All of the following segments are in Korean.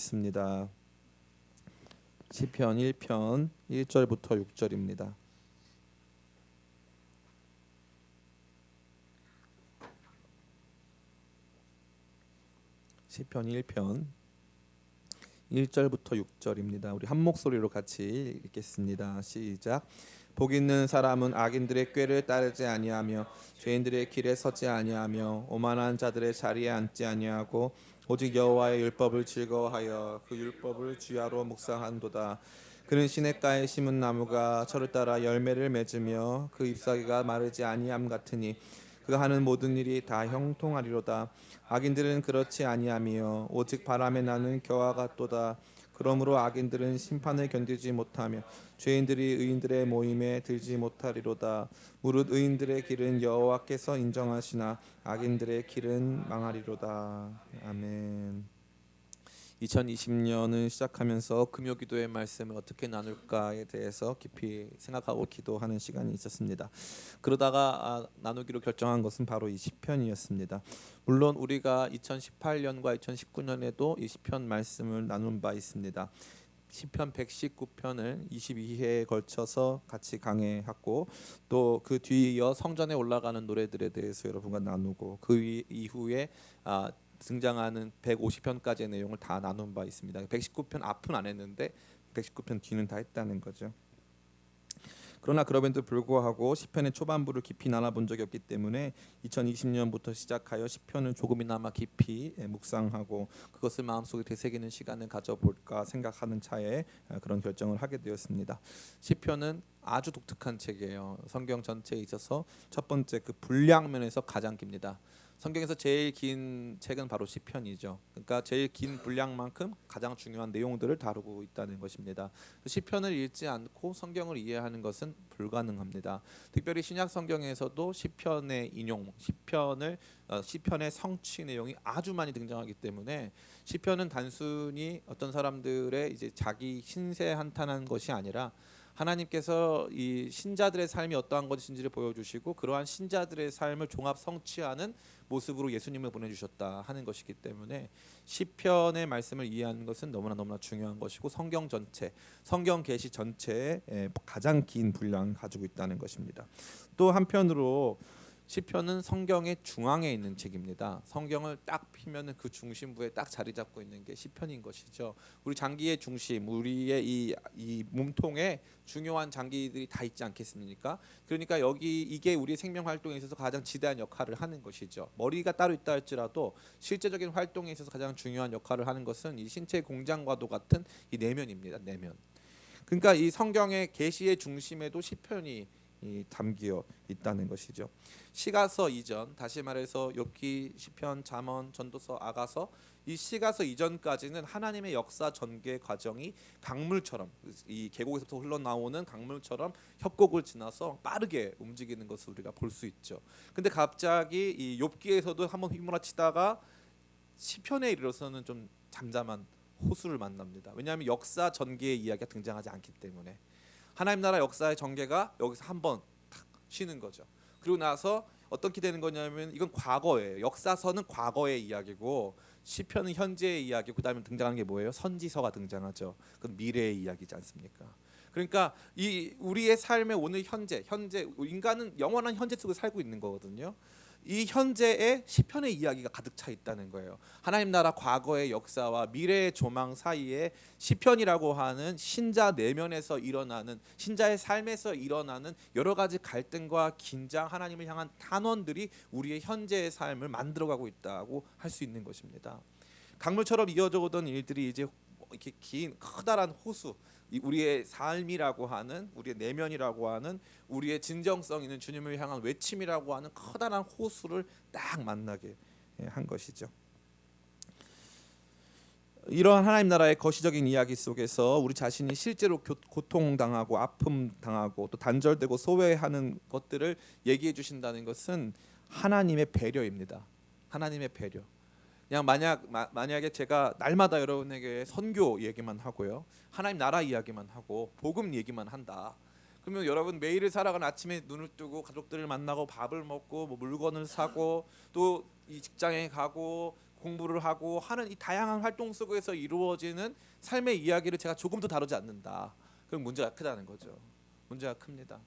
있습니다. 시편 1편 1절부터 6절입니다. 시편 1편 1절부터 6절입니다. 우리 한 목소리로 같이 읽겠습니다. 시작. 복 있는 사람은 악인들의 꾀를 따르지 아니하며 죄인들의 길에 서지 아니하며 오만한 자들의 자리에 앉지 아니하고 오직 여호와의 율법을 즐거워하여 그 율법을 주야로 묵상한도다. 그는 시냇가에 심은 나무가 철을 따라 열매를 맺으며 그 잎사귀가 마르지 아니함 같으니 그가 하는 모든 일이 다 형통하리로다. 악인들은 그렇지 아니하며 오직 바람에 나는 겨와 같도다. 그러므로 악인들은 심판을 견디지 못하며 죄인들이 의인들의 모임에 들지 못하리로다. 무릇 의인들의 길은 여호와께서 인정하시나 악인들의 길은 망하리로다. 아멘. 2020년을 시작하면서 금요기도의 말씀을 어떻게 나눌까에 대해서 깊이 생각하고 기도하는 시간이 있었습니다. 그러다가 나누기로 결정한 것은 바로 이 시편이었습니다. 물론 우리가 2018년과 2019년에도 이 시편 말씀을 나눈 바 있습니다. 시편 119편을 22회에 걸쳐서 같이 강해했고 또 그 뒤이어 성전에 올라가는 노래들에 대해서 여러분과 나누고 그 이후에 등장하는 150편까지의 내용을 다 나눈 바 있습니다. 119편 앞은 안 했는데 119편 뒤는 다 했다는 거죠. 그러나 그럼에도 불구하고 시편의 초반부를 깊이 나눠본 적이 없기 때문에 2020년부터 시작하여 시편을 조금이나마 깊이 묵상하고 그것을 마음속에 되새기는 시간을 가져볼까 생각하는 차에 그런 결정을 하게 되었습니다. 시편은 아주 독특한 책이에요. 성경 전체에 있어서 첫 번째 그 분량 면에서 가장 깁니다. 성경에서 제일 긴 책은 바로 시편이죠. 그러니까 제일 긴 분량만큼 가장 중요한 내용들을 다루고 있다는 것입니다. 시편을 읽지 않고 성경을 이해하는 것은 불가능합니다. 특별히 신약 성경에서도 시편의 인용, 시편의 성취 내용이 아주 많이 등장하기 때문에 시편은 단순히 어떤 사람들의 이제 자기 신세 한탄한 것이 아니라 하나님께서 이 신자들의 삶이 어떠한 것인지를 보여주시고 그러한 신자들의 삶을 종합 성취하는 모습으로 예수님을 보내주셨다 하는 것이기 때문에 시편의 말씀을 이해하는 것은 너무나 중요한 것이고 성경 전체, 성경 계시 전체에 가장 긴 분량을 가지고 있다는 것입니다. 또 한편으로 시편은 성경의 중앙에 있는 책입니다. 성경을 딱 피면은 그 중심부에 딱 자리 잡고 있는 게 시편인 것이죠. 우리 장기의 중심, 우리의 이 몸통에 중요한 장기들이 다 있지 않겠습니까? 그러니까 이게 우리의 생명 활동에 있어서 가장 지대한 역할을 하는 것이죠. 머리가 따로 있다 할지라도 실제적인 활동에 있어서 가장 중요한 역할을 하는 것은 이 신체 공장과도 같은 이 내면입니다. 내면. 그러니까 이 성경의 계시의 중심에도 시편이 담겨 있다는 것이죠. 시가서 이전, 다시 말해서 욥기, 시편, 잠언, 전도서, 아가서, 이 시가서 이전까지는 하나님의 역사 전개 과정이 강물처럼 이 계곡에서부터 흘러나오는 강물처럼 협곡을 지나서 빠르게 움직이는 것을 우리가 볼 수 있죠. 근데 갑자기 이 욥기에서도 한번 휘몰아치다가 시편에 이르러서는 좀 잠잠한 호수를 만납니다. 왜냐하면 역사 전개의 이야기가 등장하지 않기 때문에 하나님 나라 역사의 전개가 여기서 한번 탁 쉬는 거죠. 그리고 나서 어떻게 되는 거냐면 이건 과거예요. 역사서는 과거의 이야기고 시편은 현재의 이야기고 그다음에 등장하는 게 뭐예요? 선지서가 등장하죠. 그건 미래의 이야기지 않습니까? 그러니까 이 우리의 삶의 오늘 현재 인간은 영원한 현재 속에 살고 있는 거거든요. 이 현재에 시편의 이야기가 가득 차 있다는 거예요. 하나님 나라 과거의 역사와 미래의 조망 사이에 시편이라고 하는 신자 내면에서 일어나는 신자의 삶에서 일어나는 여러 가지 갈등과 긴장, 하나님을 향한 탄원들이 우리의 현재의 삶을 만들어가고 있다고 할 수 있는 것입니다. 강물처럼 이어져 오던 일들이 이제 이렇게 긴 커다란 호수, 우리의 삶이라고 하는 우리의 내면이라고 하는 우리의 진정성 있는 주님을 향한 외침이라고 하는 커다란 호수를 딱 만나게 한 것이죠. 이러한 하나님 나라의 거시적인 이야기 속에서 우리 자신이 실제로 고통당하고 아픔 당하고 또 단절되고 소외하는 것들을 얘기해 주신다는 것은 하나님의 배려입니다. 하나님의 배려. 그냥 만약에 제가 날마다 여러분에게 선교 얘기만 하고요, 하나님 나라 이야기만 하고 복음 얘기만 한다. 그러면 여러분 매일을 살아가는 아침에 눈을 뜨고 가족들을 만나고 밥을 먹고 뭐 물건을 사고 또 이 직장에 가고 공부를 하고 하는 이 다양한 활동 속에서 이루어지는 삶의 이야기를 제가 조금도 다루지 않는다. 그럼 문제가 크다는 거죠. 문제가 큽니다.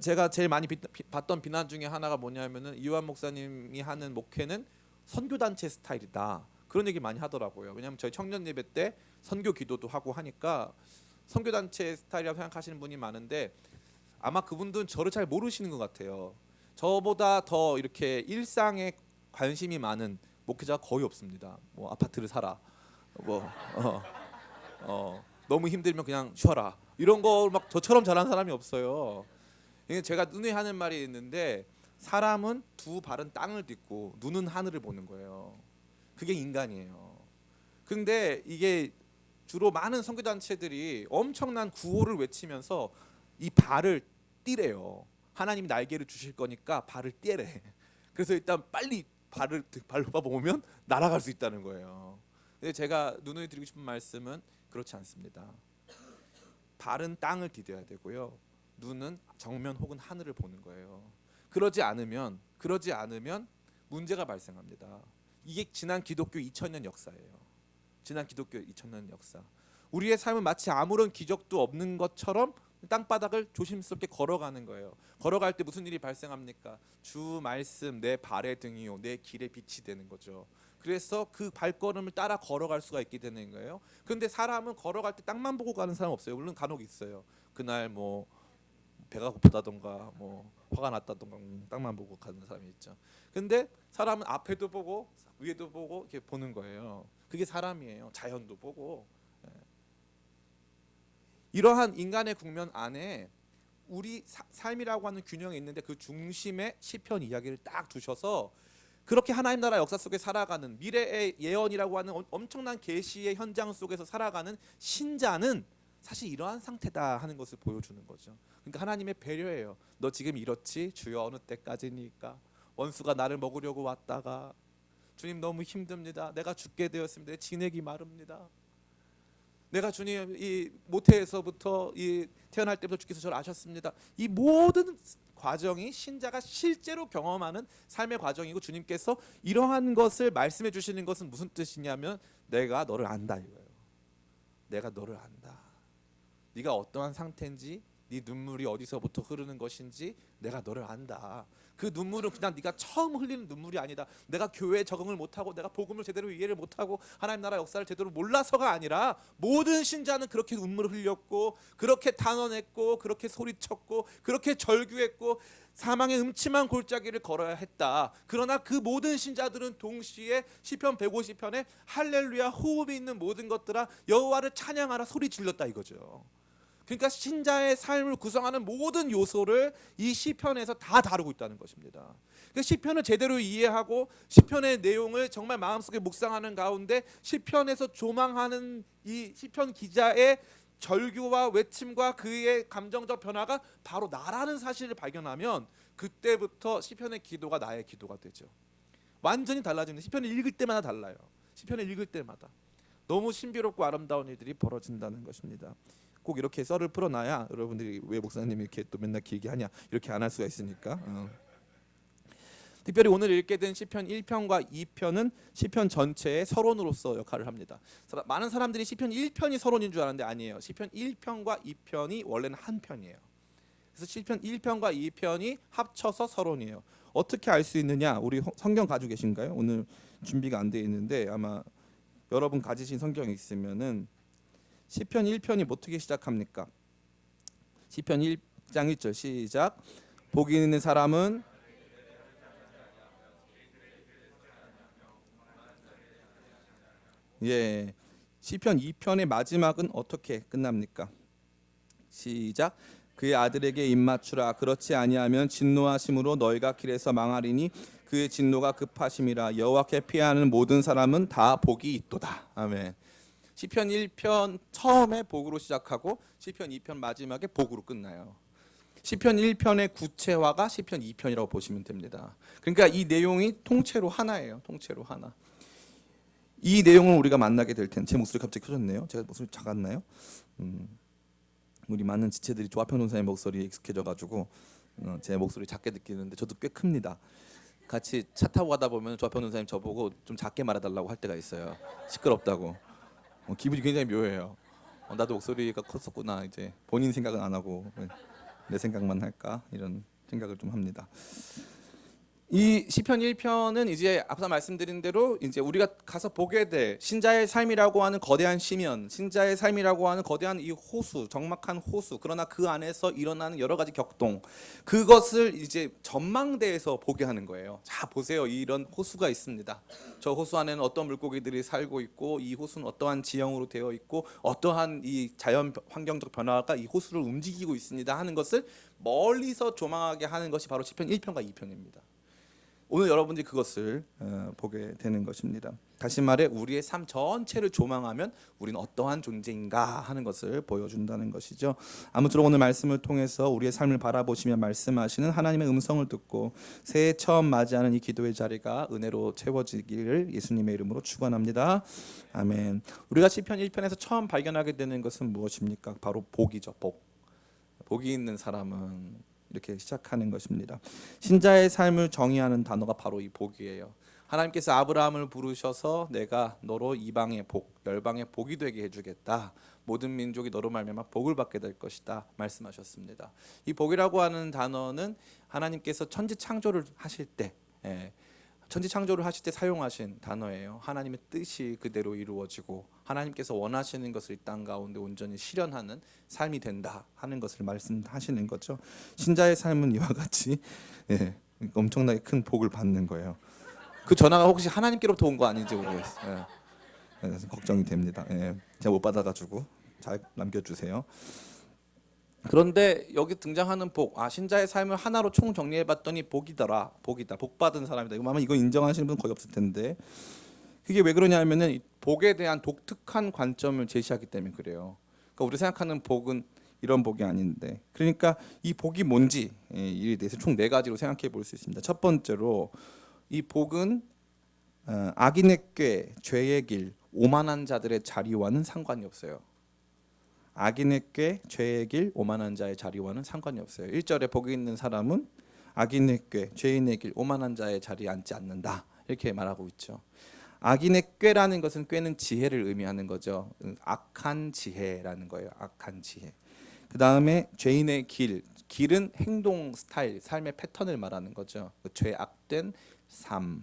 제가 제일 많이 봤던 비난 중에 하나가 뭐냐면은 이완 목사님이 하는 목회는 선교단체 스타일이다. 그런 얘기 많이 하더라고요. 왜냐하면 저희 청년 예배 때 선교 기도도 하고 하니까 선교단체 스타일이라고 생각하시는 분이 많은데 아마 그분들은 저를 잘 모르시는 것 같아요. 저보다 더 이렇게 일상에 관심이 많은 목회자가 거의 없습니다. 뭐 아파트를 사라, 뭐 너무 힘들면 그냥 쉬어라, 이런 거 막 저처럼 잘하는 사람이 없어요. 이게 제가 눈에 하는 말이 있는데 사람은 두 발은 땅을 딛고 눈은 하늘을 보는 거예요. 그게 인간이에요. 근데 이게 주로 많은 선교단체들이 엄청난 구호를 외치면서 이 발을 띄래요. 하나님이 날개를 주실 거니까 발을 떼래. 그래서 일단 빨리 발로 봐보면 날아갈 수 있다는 거예요. 근데 제가 누누이 드리고 싶은 말씀은 그렇지 않습니다. 발은 땅을 디뎌야 되고요. 눈은 정면 혹은 하늘을 보는 거예요. 그러지 않으면 문제가 발생합니다. 이게 지난 기독교 2000년 역사예요. 지난 기독교 2000년 역사. 우리의 삶은 마치 아무런 기적도 없는 것처럼 땅바닥을 조심스럽게 걸어가는 거예요. 걸어갈 때 무슨 일이 발생합니까? 주 말씀 내 발의 등이요 내 길의 빛이 되는 거죠. 그래서 그 발걸음을 따라 걸어갈 수가 있게 되는 거예요. 그런데 사람은 걸어갈 때 땅만 보고 가는 사람 없어요. 물론 간혹 있어요. 그날 뭐 배가 고프다던가 뭐 화가 났다던가 땅만 보고 가는 사람이 있죠. 근데 사람은 앞에도 보고 위에도 보고 이렇게 보는 거예요. 그게 사람이에요. 자연도 보고. 이러한 인간의 국면 안에 우리 삶이라고 하는 균형이 있는데 그 중심에 시편 이야기를 딱 두셔서 그렇게 하나님 나라 역사 속에 살아가는 미래의 예언이라고 하는 엄청난 계시의 현장 속에서 살아가는 신자는 사실 이러한 상태다 하는 것을 보여주는 거죠. 그러니까 하나님의 배려예요. 너 지금 이렇지? 주여 어느 때까지니까? 원수가 나를 먹으려고 왔다가 주님 너무 힘듭니다. 내가 죽게 되었습니다. 내 진액이 마릅니다. 내가 주님 이 모태에서부터 이 태어날 때부터 주께서 저를 아셨습니다. 이 모든 과정이 신자가 실제로 경험하는 삶의 과정이고 주님께서 이러한 것을 말씀해 주시는 것은 무슨 뜻이냐면 내가 너를 안다 이거예요. 내가 너를 안다. 네가 어떠한 상태인지 네 눈물이 어디서부터 흐르는 것인지 내가 너를 안다. 그 눈물은 그냥 네가 처음 흘리는 눈물이 아니다. 내가 교회에 적응을 못하고 내가 복음을 제대로 이해를 못하고 하나님 나라 역사를 제대로 몰라서가 아니라 모든 신자는 그렇게 눈물을 흘렸고 그렇게 단언했고 그렇게 소리쳤고 그렇게 절규했고 사망의 음침한 골짜기를 걸어야 했다. 그러나 그 모든 신자들은 동시에 시편 150편에 할렐루야 호흡이 있는 모든 것들아 여호와를 찬양하라 소리 질렀다 이거죠. 그러니까 신자의 삶을 구성하는 모든 요소를 이 시편에서 다 다루고 있다는 것입니다. 그러니까 시편을 제대로 이해하고 시편의 내용을 정말 마음속에 묵상하는 가운데 시편에서 조망하는 이 시편 기자의 절규와 외침과 그의 감정적 변화가 바로 나라는 사실을 발견하면 그때부터 시편의 기도가 나의 기도가 되죠. 완전히 달라지는 시편을 읽을 때마다 달라요. 시편을 읽을 때마다 너무 신비롭고 아름다운 일들이 벌어진다는 것입니다. 꼭 이렇게 썰을 풀어놔야 여러분들이 왜 목사님이 이렇게 또 맨날 길게 하냐 이렇게 안 할 수가 있으니까. 특별히 오늘 읽게 된 시편 1편과 2편은 시편 전체의 서론으로서 역할을 합니다. 많은 사람들이 시편 1편이 서론인 줄 아는데 아니에요. 시편 1편과 2편이 원래는 한 편이에요. 그래서 시편 1편과 2편이 합쳐서 서론이에요. 어떻게 알 수 있느냐? 우리 성경 가지고 계신가요? 오늘 준비가 안 돼 있는데 아마 여러분 가지신 성경이 있으면은 시편 1편이 어떻게 시작합니까? 시편 1장 1절 시작. 복이 있는 사람은 시편 2편의 마지막은 어떻게 끝납니까? 시작. 그의 아들에게 입맞추라. 그렇지 아니하면 진노하심으로 너희가 길에서 망하리니 그의 진노가 급하심이라. 여호와께 피하는 모든 사람은 다 복이 있도다. 아멘. 시편 1편 처음에 복으로 시작하고 시편 2편 마지막에 복으로 끝나요. 시편 1편의 구체화가 시편 2편이라고 보시면 됩니다. 그러니까 이 내용이 통째로 하나예요. 통째로 하나. 이 내용을 우리가 만나게 될 텐데 제 목소리 갑자기 커졌네요. 제가 목소리 작았나요? 우리 많은 지체들이 조합현 원사님 목소리에 익숙해져가지고 제 목소리 작게 느끼는데 저도 꽤 큽니다. 같이 차 타고 가다 보면 저 앞에 오는 사람이 저보고 좀 작게 말해달라고 할 때가 있어요. 시끄럽다고. 기분이 굉장히 묘해요. 나도 목소리가 컸었구나. 이제 본인 생각은 안 하고 내 생각만 할까 이런 생각을 좀 합니다. 이 시편 1편은 이제 앞서 말씀드린 대로 이제 우리가 가서 보게 될 신자의 삶이라고 하는 거대한 시면, 신자의 삶이라고 하는 거대한 이 호수, 적막한 호수, 그러나 그 안에서 일어나는 여러 가지 격동, 그것을 이제 전망대에서 보게 하는 거예요. 자, 보세요. 이런 호수가 있습니다. 저 호수 안에는 어떤 물고기들이 살고 있고, 이 호수는 어떠한 지형으로 되어 있고, 어떠한 이 자연 환경적 변화가 이 호수를 움직이고 있습니다 하는 것을 멀리서 조망하게 하는 것이 바로 시편 1편과 2편입니다. 오늘 여러분들이 그것을 보게 되는 것입니다. 다시 말해 우리의 삶 전체를 조망하면 우리는 어떠한 존재인가 하는 것을 보여준다는 것이죠. 아무쪼록 오늘 말씀을 통해서 우리의 삶을 바라보시며 말씀하시는 하나님의 음성을 듣고 새해 처음 맞이하는 이 기도의 자리가 은혜로 채워지기를 예수님의 이름으로 축원합니다. 아멘. 우리가 시편 1편에서 처음 발견하게 되는 것은 무엇입니까? 바로 복이죠. 복. 복이 있는 사람은 이렇게 시작하는 것입니다. 신자의 삶을 정의하는 단어가 바로 이 복이에요. 하나님께서 아브라함을 부르셔서 내가 너로 이방의 복, 열방의 복이 되게 해주겠다. 모든 민족이 너로 말미암아 복을 받게 될 것이다 말씀하셨습니다. 이 복이라고 하는 단어는 하나님께서 천지 창조를 하실 때 천지 창조를 하실 때 사용하신 단어예요. 하나님의 뜻이 그대로 이루어지고 하나님께서 원하시는 것을 이 땅 가운데 온전히 실현하는 삶이 된다 하는 것을 말씀하시는 거죠. 신자의 삶은 이와 같이 엄청나게 큰 복을 받는 거예요. 그 전화가 혹시 하나님께로부터 온 거 아닌지 모르겠어요. 걱정이 됩니다. 제가 못 받아가지고 잘 남겨주세요. 그런데 여기 등장하는 복, 신자의 삶을 하나로 총 정리해봤더니 복이더라, 복이다, 복 받은 사람이다. 아마 이거 인정하시는 분 거의 없을 텐데 그게 왜 그러냐면은 이 복에 대한 독특한 관점을 제시하기 때문에 그래요. 그러니까 우리 생각하는 복은 이런 복이 아닌데, 그러니까 이 복이 뭔지 이에 대해서 총 4가지로 생각해 볼 수 있습니다. 첫 번째로 이 복은 악인의 꾀, 죄의 길, 오만한 자들의 자리와는 상관이 없어요. 악인의 꾀, 죄의 길, 오만한 자의 자리와는 상관이 없어요. 1절에 복이 있는 사람은 악인의 꾀, 죄인의 길, 오만한 자의 자리에 앉지 않는다 이렇게 말하고 있죠. 악인의 꾀라는 것은 꾀는 지혜를 의미하는 거죠. 악한 지혜라는 거예요. 악한 지혜. 그 다음에 죄인의 길, 길은 행동 스타일, 삶의 패턴을 말하는 거죠. 죄악된 삶.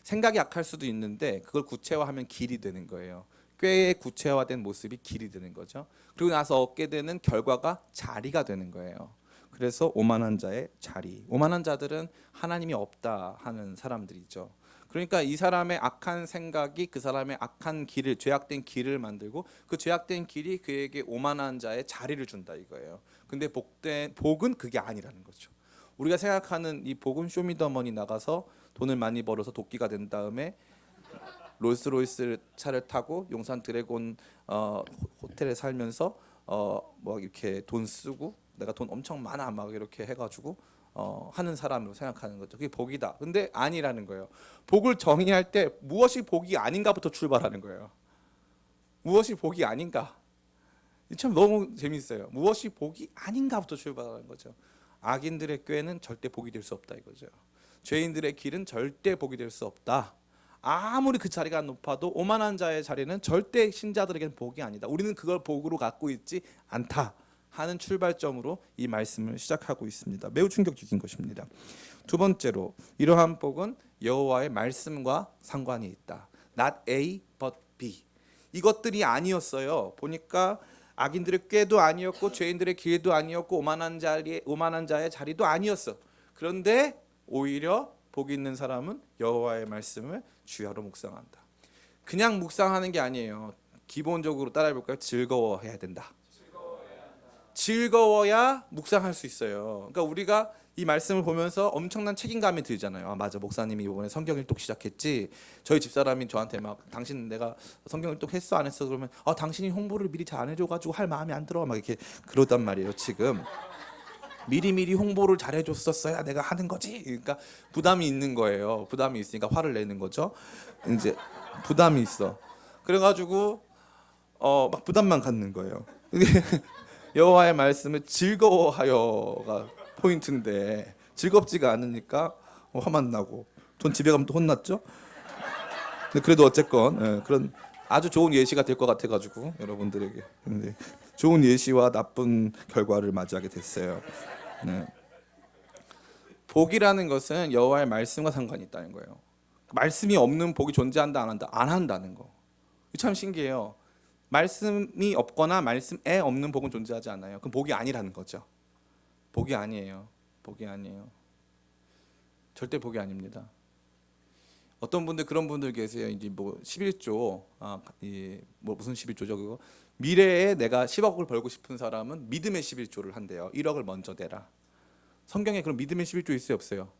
생각이 악할 수도 있는데 그걸 구체화하면 길이 되는 거예요. 꾀의 구체화된 모습이 길이 되는 거죠. 그리고 나서 얻게 되는 결과가 자리가 되는 거예요. 그래서 오만한 자의 자리. 오만한 자들은 하나님이 없다 하는 사람들이죠. 그러니까 이 사람의 악한 생각이 그 사람의 악한 길을, 죄악된 길을 만들고 그 죄악된 길이 그에게 오만한 자의 자리를 준다 이거예요. 근데 복은 그게 아니라는 거죠. 우리가 생각하는 이 복은 쇼미더머니 나가서 돈을 많이 벌어서 도끼가 된 다음에 롤스로이스 차를 타고 용산 드래곤 호텔에 살면서 뭐 이렇게 돈 쓰고 내가 돈 엄청 많아 막 이렇게 해가지고 하는 사람으로 생각하는 거죠. 그게 복이다. 근데 아니라는 거예요. 복을 정의할 때 무엇이 복이 아닌가부터 출발하는 거예요. 무엇이 복이 아닌가? 참 너무 재밌어요. 무엇이 복이 아닌가부터 출발하는 거죠. 악인들의 꾀는 절대 복이 될 수 없다 이거죠. 죄인들의 길은 절대 복이 될 수 없다. 아무리 그 자리가 높아도 오만한 자의 자리는 절대 신자들에게는 복이 아니다. 우리는 그걸 복으로 갖고 있지 않다 하는 출발점으로 이 말씀을 시작하고 있습니다. 매우 충격적인 것입니다. 두 번째로 이러한 복은 여호와의 말씀과 상관이 있다. Not A but B. 이것들이 아니었어요. 보니까 악인들의 꾀도 아니었고 죄인들의 길도 아니었고 오만한 자의 자리도 아니었어. 그런데 오히려 복이 있는 사람은 여호와의 말씀을 주야로 묵상한다. 그냥 묵상하는 게 아니에요. 기본적으로 따라해볼까요? 즐거워해야 된다. 즐거워야 묵상할 수 있어요. 그러니까 우리가 이 말씀을 보면서 엄청난 책임감이 들잖아요. 맞아, 목사님이 이번에 성경 일독 시작했지. 저희 집사람이 저한테 막 당신 내가 성경 일독 했어 안 했어 그러면 당신이 홍보를 미리 잘 안 해줘가지고 할 마음이 안 들어 막 이렇게 그러단 말이에요. 지금 미리 홍보를 잘 해줬었어야 내가 하는 거지. 그러니까 부담이 있는 거예요. 부담이 있으니까 화를 내는 거죠. 이제 부담이 있어. 그래가지고 막 부담만 갖는 거예요. 여호와의 말씀을 즐거워하여가 포인트인데 즐겁지가 않으니까 화만 나고 돈 집에 가면 또 혼났죠. 근데 그래도 어쨌건 그런 아주 좋은 예시가 될 것 같아가지고 여러분들에게 근데 좋은 예시와 나쁜 결과를 맞이하게 됐어요. 네. 복이라는 것은 여호와의 말씀과 상관이 있다는 거예요. 말씀이 없는 복이 존재한다 안 한다 안 한다는 거. 참 신기해요. 말씀이 없거나 말씀에 없는 복은 존재하지 않아요. 그럼 복이 아니라는 거죠. 복이 아니에요. 복이 아니에요. 절대 복이 아닙니다. 어떤 분들 그런 분들 계세요. 이제 뭐 11조 뭐 무슨 11조죠 그거 미래에 내가 10억을 벌고 싶은 사람은 믿음의 11조를 한대요. 1억을 먼저 내라. 성경에 그런 믿음의 11조 있어요 없어요?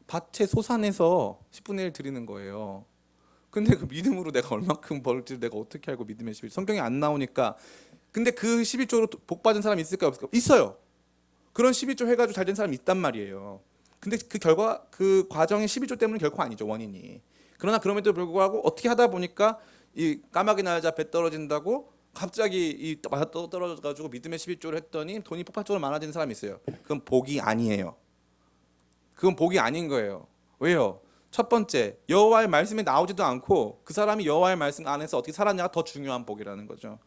밭에 소산에서 10분의 1 드리는 거예요. 근데 그 믿음으로 내가 얼마큼 벌지 내가 어떻게 알고 믿음의 11조 성경에 안 나오니까 근데 그 11조로 복 받은 사람이 있을까요 없을까요? 있어요. 그런 11조 해가지고 잘 된 사람이 있단 말이에요. 근데 그 결과 그 과정이 11조 때문은 결코 아니죠 원인이. 그러나 그럼에도 불구하고 어떻게 하다 보니까 이 까마귀 날자 배 떨어진다고 갑자기 이 맞아 떨어져 가지고 믿음의 11조를 했더니 돈이 폭발적으로 많아지는 사람이 있어요. 그건 복이 아니에요. 그건 복이 아닌 거예요. 왜요? 첫 번째 여호와의 말씀이 나오지도 않고 그 사람이 여호와의 말씀 안에서 어떻게 살았냐가 더 중요한 복이라는 거죠.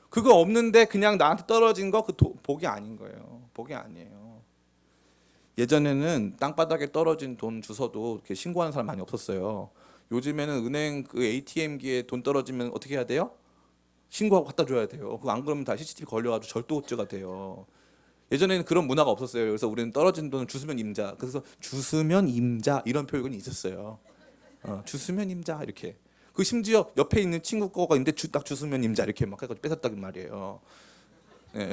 그거 없는데 그냥 나한테 떨어진 거 그 복이 아닌 거예요. 복이 아니에요. 예전에는 땅바닥에 떨어진 돈 주워도 이렇게 신고하는 사람 많이 없었어요. 요즘에는 은행 그 ATM기에 돈 떨어지면 어떻게 해야 돼요? 신고하고 갖다 줘야 돼요. 그거 안 그러면 다 CCTV 걸려가지고 절도죄가 돼요. 예전에는 그런 문화가 없었어요. 그래서 우리는 떨어진 돈을 주스면 임자. 그래서 주스면 임자 이런 표현이 있었어요. 주스면 임자 이렇게. 그 심지어 옆에 있는 친구 거가 있는데 딱 주스면 임자 이렇게 막 해가지고 뺏었다는 말이에요. 네.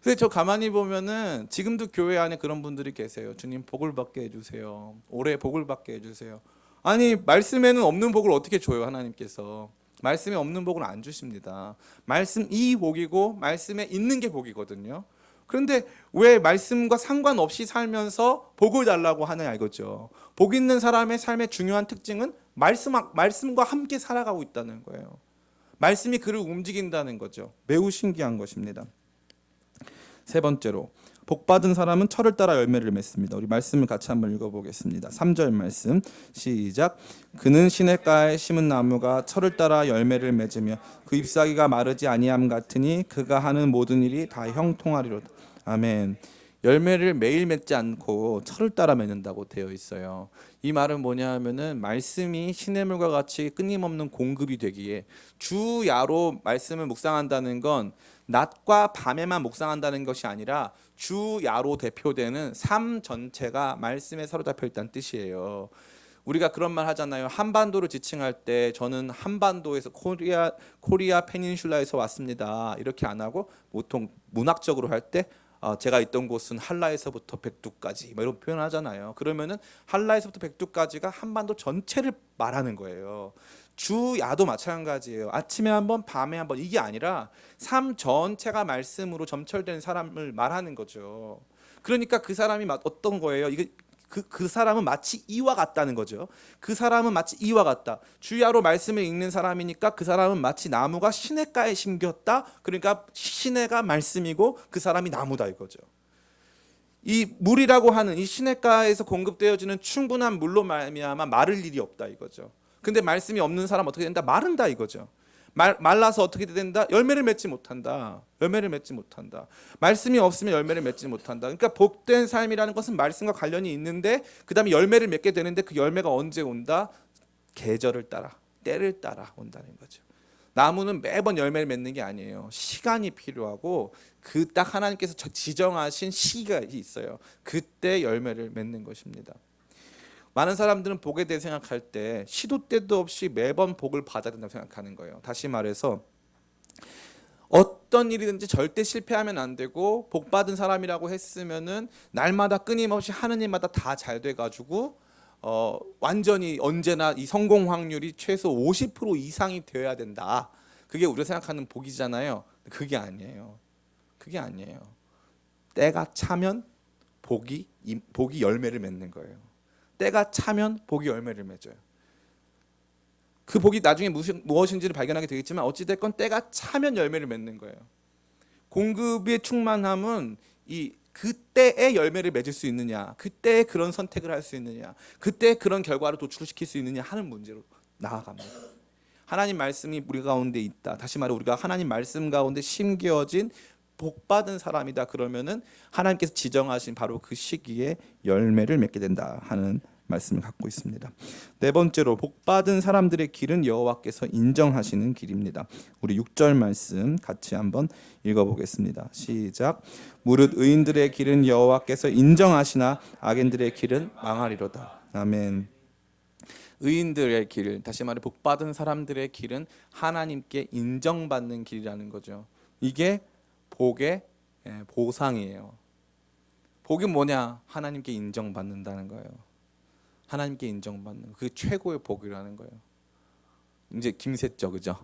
근데 저 가만히 보면은 지금도 교회 안에 그런 분들이 계세요. 주님 복을 받게 해주세요. 올해 복을 받게 해주세요. 아니 말씀에는 없는 복을 어떻게 줘요 하나님께서. 말씀에 없는 복을 안 주십니다. 말씀이 복이고 말씀에 있는 게 복이거든요. 그런데 왜 말씀과 상관없이 살면서 복을 달라고 하느냐 이거죠. 복 있는 사람의 삶의 중요한 특징은 말씀과 함께 살아가고 있다는 거예요. 말씀이 그를 움직인다는 거죠. 매우 신기한 것입니다. 세 번째로 복받은 사람은 철을 따라 열매를 맺습니다. 우리 말씀을 같이 한번 읽어보겠습니다. 3절 말씀 시작. 그는 시냇가에 심은 나무가 철을 따라 열매를 맺으며 그 잎사귀가 마르지 아니함 같으니 그가 하는 모든 일이 다 형통하리로다. 아멘. 열매를 매일 맺지 않고 철을 따라 맺는다고 되어 있어요. 이 말은 뭐냐 하면은 말씀이 시냇물과 같이 끊임없는 공급이 되기에 주야로 말씀을 묵상한다는 건 낮과 밤에만 묵상한다는 것이 아니라 주야로 대표되는 삶 전체가 말씀에 사로잡혀 있다는 뜻이에요. 우리가 그런 말 하잖아요. 한반도를 지칭할 때 저는 한반도에서 코리아 페닌슐라에서 왔습니다. 이렇게 안 하고 보통 문학적으로 할 때 제가 있던 곳은 한라에서부터 백두까지 이런 표현을 하잖아요. 그러면은 한라에서부터 백두까지가 한반도 전체를 말하는 거예요. 주야도 마찬가지예요. 아침에 한번 밤에 한번 이게 아니라 삶 전체가 말씀으로 점철된 사람을 말하는 거죠. 그러니까 그 사람이 어떤 거예요? 이게 그 사람은 마치 이와 같다는 거죠. 그 사람은 마치 이와 같다. 주야로 말씀을 읽는 사람이니까 그 사람은 마치 나무가 시냇가에 심겼다. 그러니까 시내가 말씀이고 그 사람이 나무다 이거죠. 이 물이라고 하는 이 시냇가에서 공급되어지는 충분한 물로 말미암아 마를 일이 없다 이거죠. 근데 말씀이 없는 사람 어떻게 된다? 마른다 이거죠. 말라서 어떻게 된다? 열매를 맺지 못한다. 열매를 맺지 못한다. 말씀이 없으면 열매를 맺지 못한다. 그러니까 복된 삶이라는 것은 말씀과 관련이 있는데 그 다음에 열매를 맺게 되는데 그 열매가 언제 온다? 계절을 따라, 때를 따라 온다는 거죠. 나무는 매번 열매를 맺는 게 아니에요. 시간이 필요하고 그 딱 하나님께서 지정하신 시기가 있어요. 그때 열매를 맺는 것입니다. 많은 사람들은 복에 대해 생각할 때 시도 때도 없이 매번 복을 받아야 된다고 생각하는 거예요. 다시 말해서 어떤 일이든지 절대 실패하면 안 되고 복 받은 사람이라고 했으면은 날마다 끊임없이 하는 일마다 다 잘 돼가지고 완전히 언제나 이 성공 확률이 최소 50% 이상이 되어야 된다. 그게 우리가 생각하는 복이잖아요. 그게 아니에요. 그게 아니에요. 때가 차면 복이 열매를 맺는 거예요. 때가 차면 복이 열매를 맺어요. 그 복이 나중에 무엇인지를 발견하게 되겠지만 어찌됐건 때가 차면 열매를 맺는 거예요. 공급의 충만함은 이 그때의 열매를 맺을 수 있느냐, 그때의 그런 선택을 할 수 있느냐, 그때 그런 결과를 도출시킬 수 있느냐 하는 문제로 나아갑니다. 하나님 말씀이 우리 가운데 있다. 다시 말해 우리가 하나님 말씀 가운데 심겨진 복받은 사람이다. 그러면은 하나님께서 지정하신 바로 그 시기에 열매를 맺게 된다 하는 말씀을 갖고 있습니다. 네 번째로 복받은 사람들의 길은 여호와께서 인정하시는 길입니다. 우리 6절 말씀 같이 한번 읽어보겠습니다. 시작. 무릇 의인들의 길은 여호와께서 인정하시나 악인들의 길은 망하리로다. 아멘. 의인들의 길, 다시 말해 복받은 사람들의 길은 하나님께 인정받는 길이라는 거죠. 이게 복의 보상이에요. 복이 뭐냐? 하나님께 인정받는다는 거예요. 하나님께 인정받는 그 최고의 복이라는 거예요. 이제 김새죠, 그죠?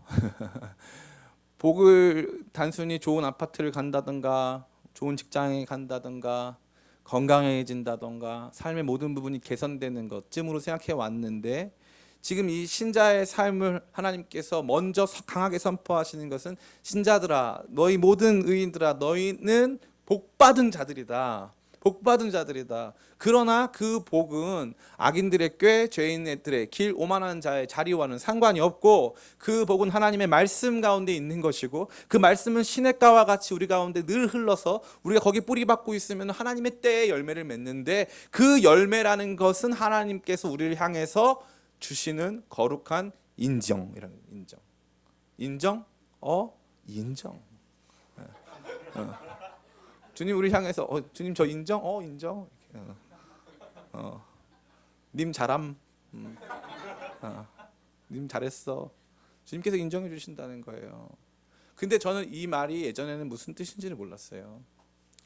복을 단순히 좋은 아파트를 간다든가 좋은 직장에 간다든가 건강해진다든가 삶의 모든 부분이 개선되는 것쯤으로 생각해 왔는데, 지금 이 신자의 삶을 하나님께서 먼저 강하게 선포하시는 것은 신자들아, 너희 모든 의인들아, 너희는 복받은 자들이다. 복받은 자들이다. 그러나 그 복은 악인들의 꾀, 죄인들의 길, 오만한 자의 자리와는 상관이 없고, 그 복은 하나님의 말씀 가운데 있는 것이고, 그 말씀은 시냇가와 같이 우리 가운데 늘 흘러서 우리가 거기 뿌리 박고 있으면 하나님의 때에 열매를 맺는데, 그 열매라는 것은 하나님께서 우리를 향해서 주시는 거룩한 인정이라는 인정. 인정? 인정. 주님 우리 향해서 주님 저 인정? 인정. 님 잘함. 님 잘했어. 주님께서 인정해 주신다는 거예요. 근데 저는 이 말이 예전에는 무슨 뜻인지를 몰랐어요.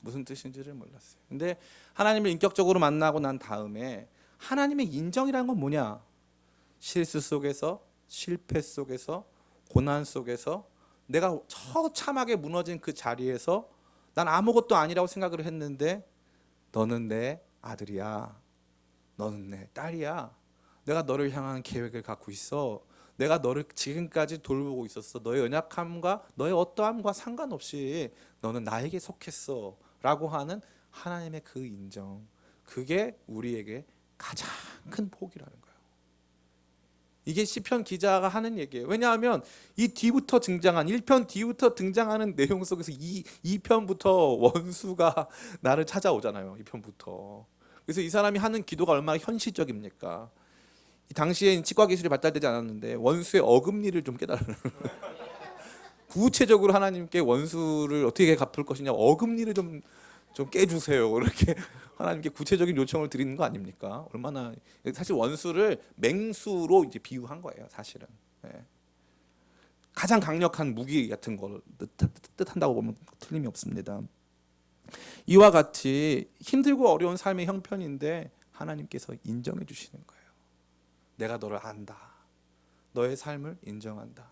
무슨 뜻인지를 몰랐어요. 근데 하나님을 인격적으로 만나고 난 다음에 하나님의 인정이라는 건 뭐냐? 실수 속에서, 실패 속에서, 고난 속에서 내가 처참하게 무너진 그 자리에서 난 아무것도 아니라고 생각을 했는데, 너는 내 아들이야. 너는 내 딸이야. 내가 너를 향한 계획을 갖고 있어. 내가 너를 지금까지 돌보고 있었어. 너의 연약함과 너의 어떠함과 상관없이 너는 나에게 속했어 라고 하는 하나님의 그 인정, 그게 우리에게 가장 큰 복이라는 거예요. 이게 시편 기자가 하는 얘기예요. 왜냐하면 이 뒤부터 등장한 1편 뒤부터 등장하는 내용 속에서 2편부터 원수가 나를 찾아오잖아요. 2편부터. 그래서 이 사람이 하는 기도가 얼마나 현실적입니까? 당시에 치과 기술이 발달되지 않았는데 원수의 어금니를 좀 깨달으는 구체적으로 하나님께 원수를 어떻게 갚을 것이냐, 어금니를 좀 깨주세요. 이렇게 하나님께 구체적인 요청을 드리는 거 아닙니까? 얼마나, 사실 원수를 맹수로 이제 비유한 거예요, 사실은. 가장 강력한 무기 같은 걸 뜻한다고 보면 틀림이 없습니다. 이와 같이 힘들고 어려운 삶의 형편인데 하나님께서 인정해 주시는 거예요. 내가 너를 안다. 너의 삶을 인정한다.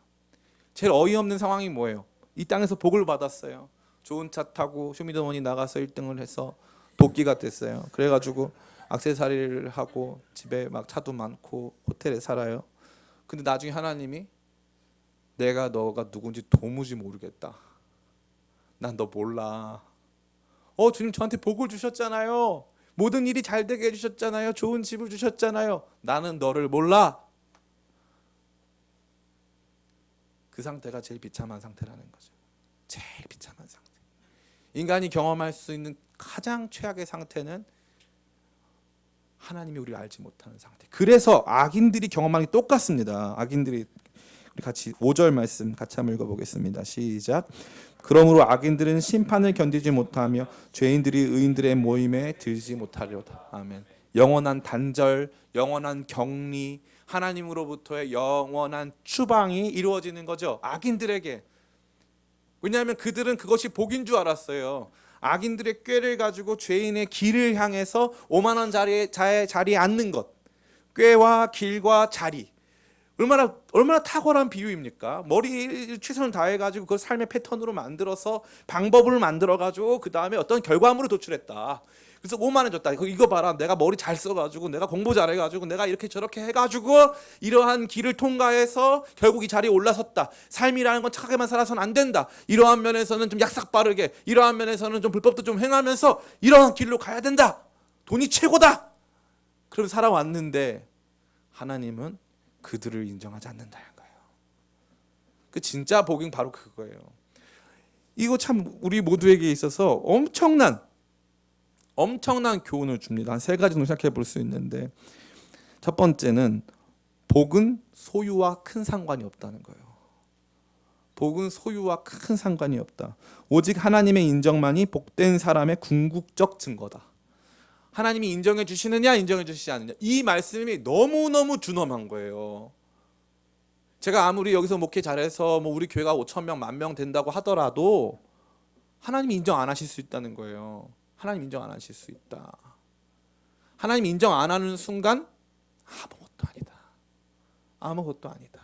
제일 어이없는 상황이 뭐예요? 이 땅에서 복을 받았어요. 좋은 차 타고 쇼미더머니 나가서 1등을 해서 도끼가 됐어요. 그래가지고 액세서리를 하고 집에 막 차도 많고 호텔에 살아요. 근데 나중에 하나님이 내가 너가 누군지 도무지 모르겠다. 난 너 몰라. 주님 저한테 복을 주셨잖아요. 모든 일이 잘 되게 해주셨잖아요. 좋은 집을 주셨잖아요. 나는 너를 몰라. 그 상태가 제일 비참한 상태라는 거죠. 제일 비참한 상태. 인간이 경험할 수 있는 가장 최악의 상태는 하나님이 우리를 알지 못하는 상태. 그래서 악인들이 경험하는 게 똑같습니다. 악인들이, 우리 같이 5절 말씀 같이 한번 읽어보겠습니다. 시작. 그러므로 악인들은 심판을 견디지 못하며 죄인들이 의인들의 모임에 들지 못하리로다. 아멘. 영원한 단절, 영원한 격리, 하나님으로부터의 영원한 추방이 이루어지는 거죠, 악인들에게. 왜냐하면 그들은 그것이 복인 줄 알았어요. 악인들의 꾀를 가지고 죄인의 길을 향해서 오만한 자리에 앉는 것, 꾀와 길과 자리, 얼마나 탁월한 비유입니까? 머리 최선을 다해가지고 그 삶의 패턴으로 만들어서 방법을 만들어가지고 그 다음에 어떤 결과물을 도출했다. 그래서 5만 원 줬다. 이거 봐라. 내가 머리 잘 써가지고 내가 공부 잘해가지고 내가 이렇게 저렇게 해가지고 이러한 길을 통과해서 결국 이 자리에 올라섰다. 삶이라는 건 착하게만 살아서는 안 된다. 이러한 면에서는 좀 약삭 빠르게, 이러한 면에서는 좀 불법도 좀 행하면서 이러한 길로 가야 된다. 돈이 최고다. 그럼 살아왔는데 하나님은 그들을 인정하지 않는다는 거예요. 그 진짜 복음 바로 그거예요. 이거 참 우리 모두에게 있어서 엄청난 교훈을 줍니다. 한 세 가지 정도 생각해 볼 수 있는데, 첫 번째는 복은 소유와 큰 상관이 없다는 거예요. 복은 소유와 큰 상관이 없다. 오직 하나님의 인정만이 복된 사람의 궁극적 증거다. 하나님이 인정해 주시느냐 인정해 주시지 않느냐, 이 말씀이 너무너무 준엄한 거예요. 제가 아무리 여기서 목회 잘해서 뭐 우리 교회가 5,000명, 10,000명 된다고 하더라도 하나님이 인정 안 하실 수 있다는 거예요. 하나님 인정 안 하실 수 있다. 하나님 인정 안 하는 순간 아무것도 아니다. 아무것도 아니다.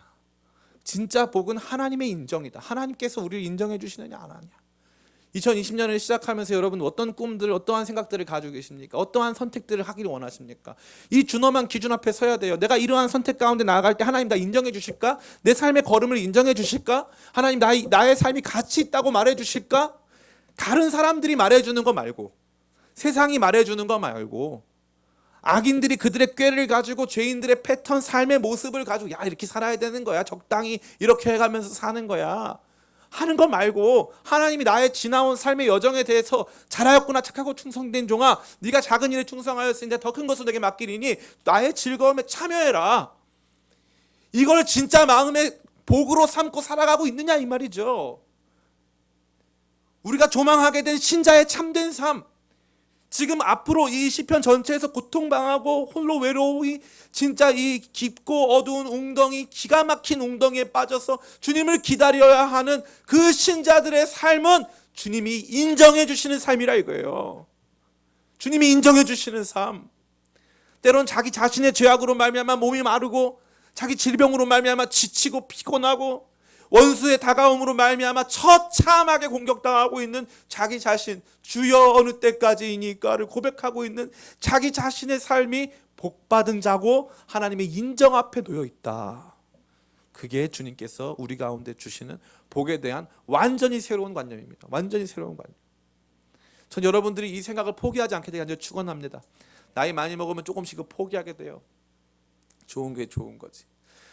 진짜 복은 하나님의 인정이다. 하나님께서 우리를 인정해 주시느냐 안 하냐. 2020년을 시작하면서 여러분 어떤 꿈들, 어떠한 생각들을 가지고 계십니까? 어떠한 선택들을 하기를 원하십니까? 이 준엄한 기준 앞에 서야 돼요. 내가 이러한 선택 가운데 나아갈 때 하나님 나 인정해 주실까? 내 삶의 걸음을 인정해 주실까? 하나님 나의 삶이 가치 있다고 말해 주실까? 다른 사람들이 말해 주는 거 말고, 세상이 말해 주는 거 말고, 악인들이 그들의 꾀를 가지고 죄인들의 패턴, 삶의 모습을 가지고 야 이렇게 살아야 되는 거야, 적당히 이렇게 해가면서 사는 거야 하는 거 말고, 하나님이 나의 지나온 삶의 여정에 대해서 잘하였구나 착하고 충성된 종아, 네가 작은 일에 충성하였으니 더 큰 것을 내게 맡기리니 나의 즐거움에 참여해라. 이걸 진짜 마음의 복으로 삼고 살아가고 있느냐 이 말이죠. 우리가 조망하게 된 신자의 참된 삶, 지금 앞으로 이 시편 전체에서 고통당하고 홀로 외로이 진짜 이 깊고 어두운 웅덩이, 기가 막힌 웅덩이에 빠져서 주님을 기다려야 하는 그 신자들의 삶은 주님이 인정해 주시는 삶이라 이거예요. 주님이 인정해 주시는 삶. 때론 자기 자신의 죄악으로 말미암아 몸이 마르고, 자기 질병으로 말미암아 지치고 피곤하고, 원수의 다가옴으로 말미암아 처참하게 공격당하고 있는 자기 자신, 주여 어느 때까지이니까를 고백하고 있는 자기 자신의 삶이 복받은 자고 하나님의 인정 앞에 놓여 있다. 그게 주님께서 우리 가운데 주시는 복에 대한 완전히 새로운 관념입니다. 완전히 새로운 관념. 전 여러분들이 이 생각을 포기하지 않게 되기를 축원합니다. 나이 많이 먹으면 조금씩 포기하게 돼요. 좋은 게 좋은 거지.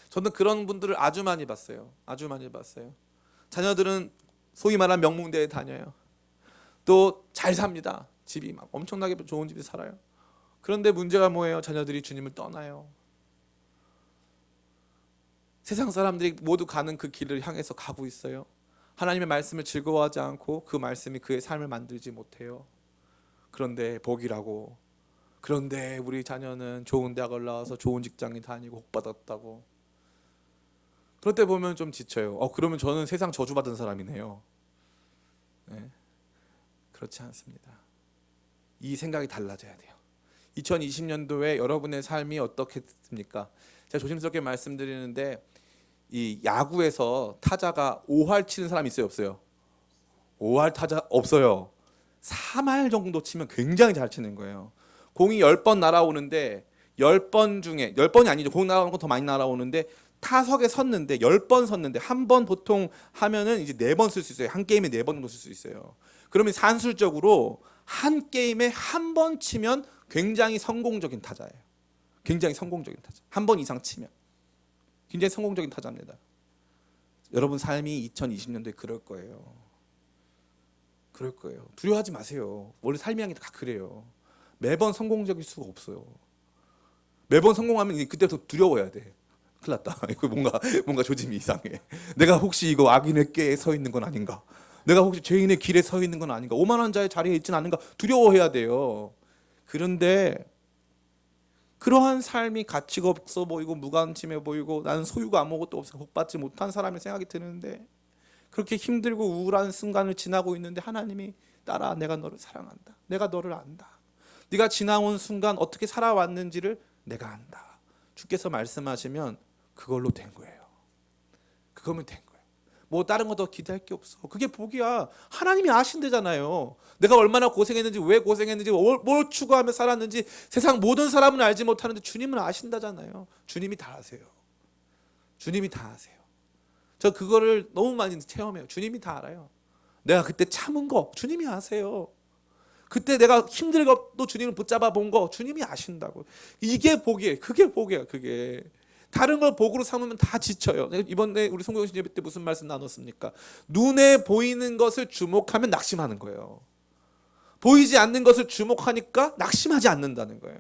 저는 그런 분들을 아주 많이 봤어요. 아주 많이 봤어요. 자녀들은 소위 말하는 명문대에 다녀요. 또 잘 삽니다. 집이 막 엄청나게 좋은 집에 살아요. 그런데 문제가 뭐예요? 자녀들이 주님을 떠나요. 세상 사람들이 모두 가는 그 길을 향해서 가고 있어요. 하나님의 말씀을 즐거워하지 않고 그 말씀이 그의 삶을 만들지 못해요. 그런데 복이라고, 그런데 우리 자녀는 좋은 대학을 나와서 좋은 직장에 다니고 복받았다고. 그럴 때 보면 좀 지쳐요. 그러면 저는 세상 저주받은 사람이네요. 네. 그렇지 않습니다. 이 생각이 달라져야 돼요. 2020년도에 여러분의 삶이 어떻겠습니까? 제가 조심스럽게 말씀드리는데, 이 야구에서 타자가 5할 치는 사람이 있어요, 없어요? 5할 타자 없어요. 3할 정도 치면 굉장히 잘 치는 거예요. 공이 10번 날아오는데 10번 중에, 10번이 아니죠, 공 날아오는 건 더 많이 날아오는데 타석에 섰는데 10번 섰는데 한 번 보통 하면은 이제 4번 쓸 수 있어요. 한 게임에 4번 정도 쓸 수 있어요. 그러면 산술적으로 한 게임에 한 번 치면 굉장히 성공적인 타자예요. 굉장히 성공적인 타자. 한 번 이상 치면 굉장히 성공적인 타자입니다. 여러분 삶이 2020년도에 그럴 거예요. 그럴 거예요. 두려워하지 마세요. 원래 삶이 다 그래요. 매번 성공적일 수가 없어요. 매번 성공하면 그때부터 두려워해야 돼. 큰일 났다. 이거 뭔가 조짐이 이상해. 내가 혹시 이거 악인의 꾀에 서 있는 건 아닌가? 내가 혹시 죄인의 길에 서 있는 건 아닌가? 오만한 자의 자리에 있지는 않은가? 두려워해야 돼요. 그런데 그러한 삶이 가치가 없어 보이고 무관심해 보이고 나는 소유가 아무것도 없어 복받지 못한 사람의 생각이 드는데, 그렇게 힘들고 우울한 순간을 지나고 있는데 하나님이 딸아 내가 너를 사랑한다. 내가 너를 안다. 네가 지나온 순간 어떻게 살아왔는지를 내가 안다. 주께서 말씀하시면 그걸로 된 거예요. 그거면 된 거예요. 뭐 다른 거 더 기대할 게 없어. 그게 복이야. 하나님이 아신대잖아요. 내가 얼마나 고생했는지, 왜 고생했는지, 뭘 추구하며 살았는지 세상 모든 사람은 알지 못하는데 주님은 아신다잖아요. 주님이 다 아세요. 주님이 다 아세요. 저 그거를 너무 많이 체험해요. 주님이 다 알아요. 내가 그때 참은 거 주님이 아세요. 그때 내가 힘들고 또 주님을 붙잡아 본 거 주님이 아신다고. 이게 복이에요. 그게 복이야. 그게. 다른 걸 복으로 삼으면 다 지쳐요. 이번에 우리 송구영신 예배 때 무슨 말씀 나눴습니까? 눈에 보이는 것을 주목하면 낙심하는 거예요. 보이지 않는 것을 주목하니까 낙심하지 않는다는 거예요.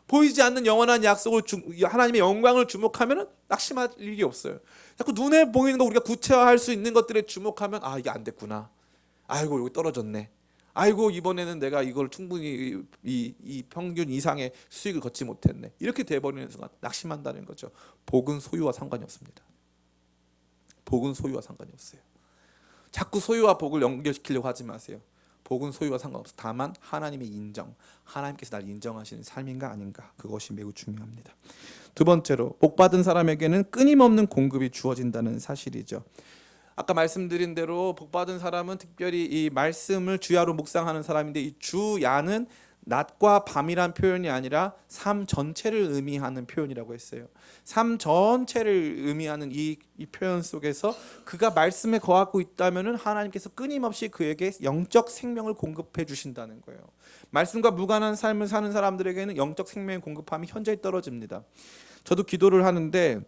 보이지 않는 영원한 약속을 하나님의 영광을 주목하면 낙심할 일이 없어요. 자꾸 눈에 보이는 거 우리가 구체화할 수 있는 것들에 주목하면 아 이게 안 됐구나. 아이고 여기 떨어졌네. 아이고 이번에는 내가 이걸 충분히 이 평균 이상의 수익을 걷지 못했네. 이렇게 돼버리는 순간 낙심한다는 거죠. 복은 소유와 상관이 없습니다. 복은 소유와 상관이 없어요. 자꾸 소유와 복을 연결시키려고 하지 마세요. 복은 소유와 상관없어. 다만 하나님의 인정, 하나님께서 날 인정하시는 삶인가 아닌가, 그것이 매우 중요합니다. 두 번째로 복받은 사람에게는 끊임없는 공급이 주어진다는 사실이죠. 아까 말씀드린 대로 복받은 사람은 특별히 이 말씀을 주야로 묵상하는 사람인데, 이 주야는 낮과 밤이란 표현이 아니라 삶 전체를 의미하는 표현이라고 했어요. 삶 전체를 의미하는 이 표현 속에서 그가 말씀에 거하고 있다면 하나님께서 끊임없이 그에게 영적 생명을 공급해 주신다는 거예요. 말씀과 무관한 삶을 사는 사람들에게는 영적 생명의 공급함이 현저히 떨어집니다. 저도 기도를 하는데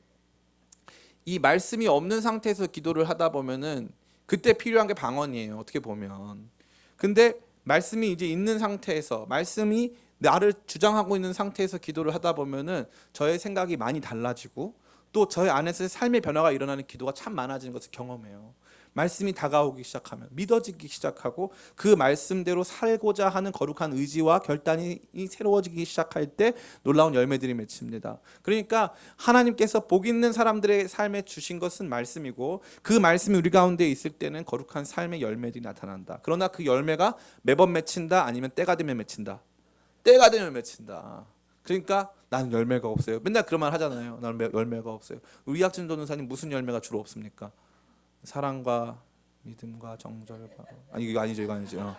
이 말씀이 없는 상태에서 기도를 하다 보면은 그때 필요한 게 방언이에요. 어떻게 보면. 근데 말씀이 이제 있는 상태에서, 말씀이 나를 주장하고 있는 상태에서 기도를 하다 보면은 저의 생각이 많이 달라지고 또 저의 안에서 삶의 변화가 일어나는 기도가 참 많아지는 것을 경험해요. 말씀이 다가오기 시작하면 믿어지기 시작하고 그 말씀대로 살고자 하는 거룩한 의지와 결단이 새로워지기 시작할 때 놀라운 열매들이 맺힙니다. 그러니까 하나님께서 복 있는 사람들의 삶에 주신 것은 말씀이고 그 말씀이 우리 가운데 있을 때는 거룩한 삶의 열매들이 나타난다. 그러나 그 열매가 매번 맺힌다, 아니면 때가 되면 맺힌다. 때가 되면 맺힌다. 그러니까 나는 열매가 없어요. 맨날 그런 말 하잖아요. 나는 열매가 없어요. 우리 이학진 전도사님 무슨 열매가 주로 없습니까? 사랑과 믿음과 정절과, 아니 이거 아니죠, 이거 아니죠.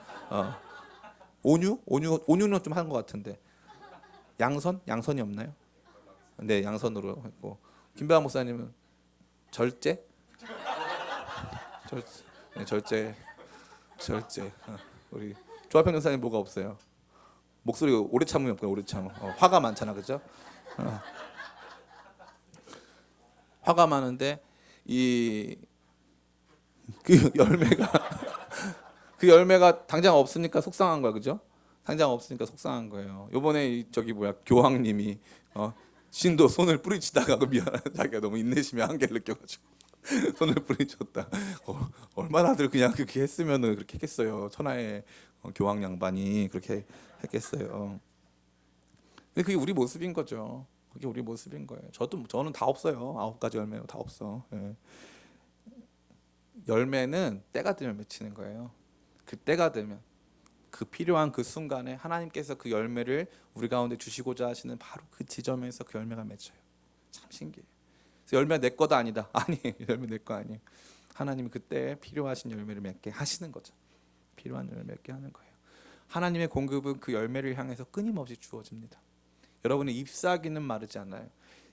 온유는 좀 한 것 같은데, 양선이 없나요? 네, 양선으로 했고, 김배아 목사님은 절제, 네, 절제. 우리 조합평 전사님 뭐가 없어요? 목소리가 오래 참음이 없고 오래 참음. 화가 많잖아, 그죠? 화가 많은데 그 열매가 당장 없으니까 속상한 거야, 그죠? 당장 없으니까 속상한 거예요. 요번에 교황님이 신도 손을 뿌리치다가 자기가 너무 인내심의 한계를 느껴가지고 손을 뿌리쳤다. 얼마나들 그냥 그렇게 했으면은 그렇게 했겠어요. 천하의 교황 양반이 그렇게 했겠어요. 근데 그게 우리 모습인 거죠. 그게 우리 모습인 거예요. 저는 다 없어요. 9가지 열매요, 다 없어. 예. 열매는 때가 되면 맺히는 거예요. 그 때가 되면, 그 필요한 그 순간에 하나님께서 그 열매를 우리 가운데 주시고자 하시는 바로 그 지점에서 그 열매가 맺혀요. 참 신기해요. 그래서 열매가 내 거다 아니다. 아니, 열매 내 거 아니에요. 하나님이 그때 필요하신 열매를 맺게 하시는 거죠. 필요한 열매를 맺게 하는 거예요. 하나님의 공급은 그 열매를 향해서 끊임없이 주어집니다. 여러분의 잎사귀는 마르지 않아요.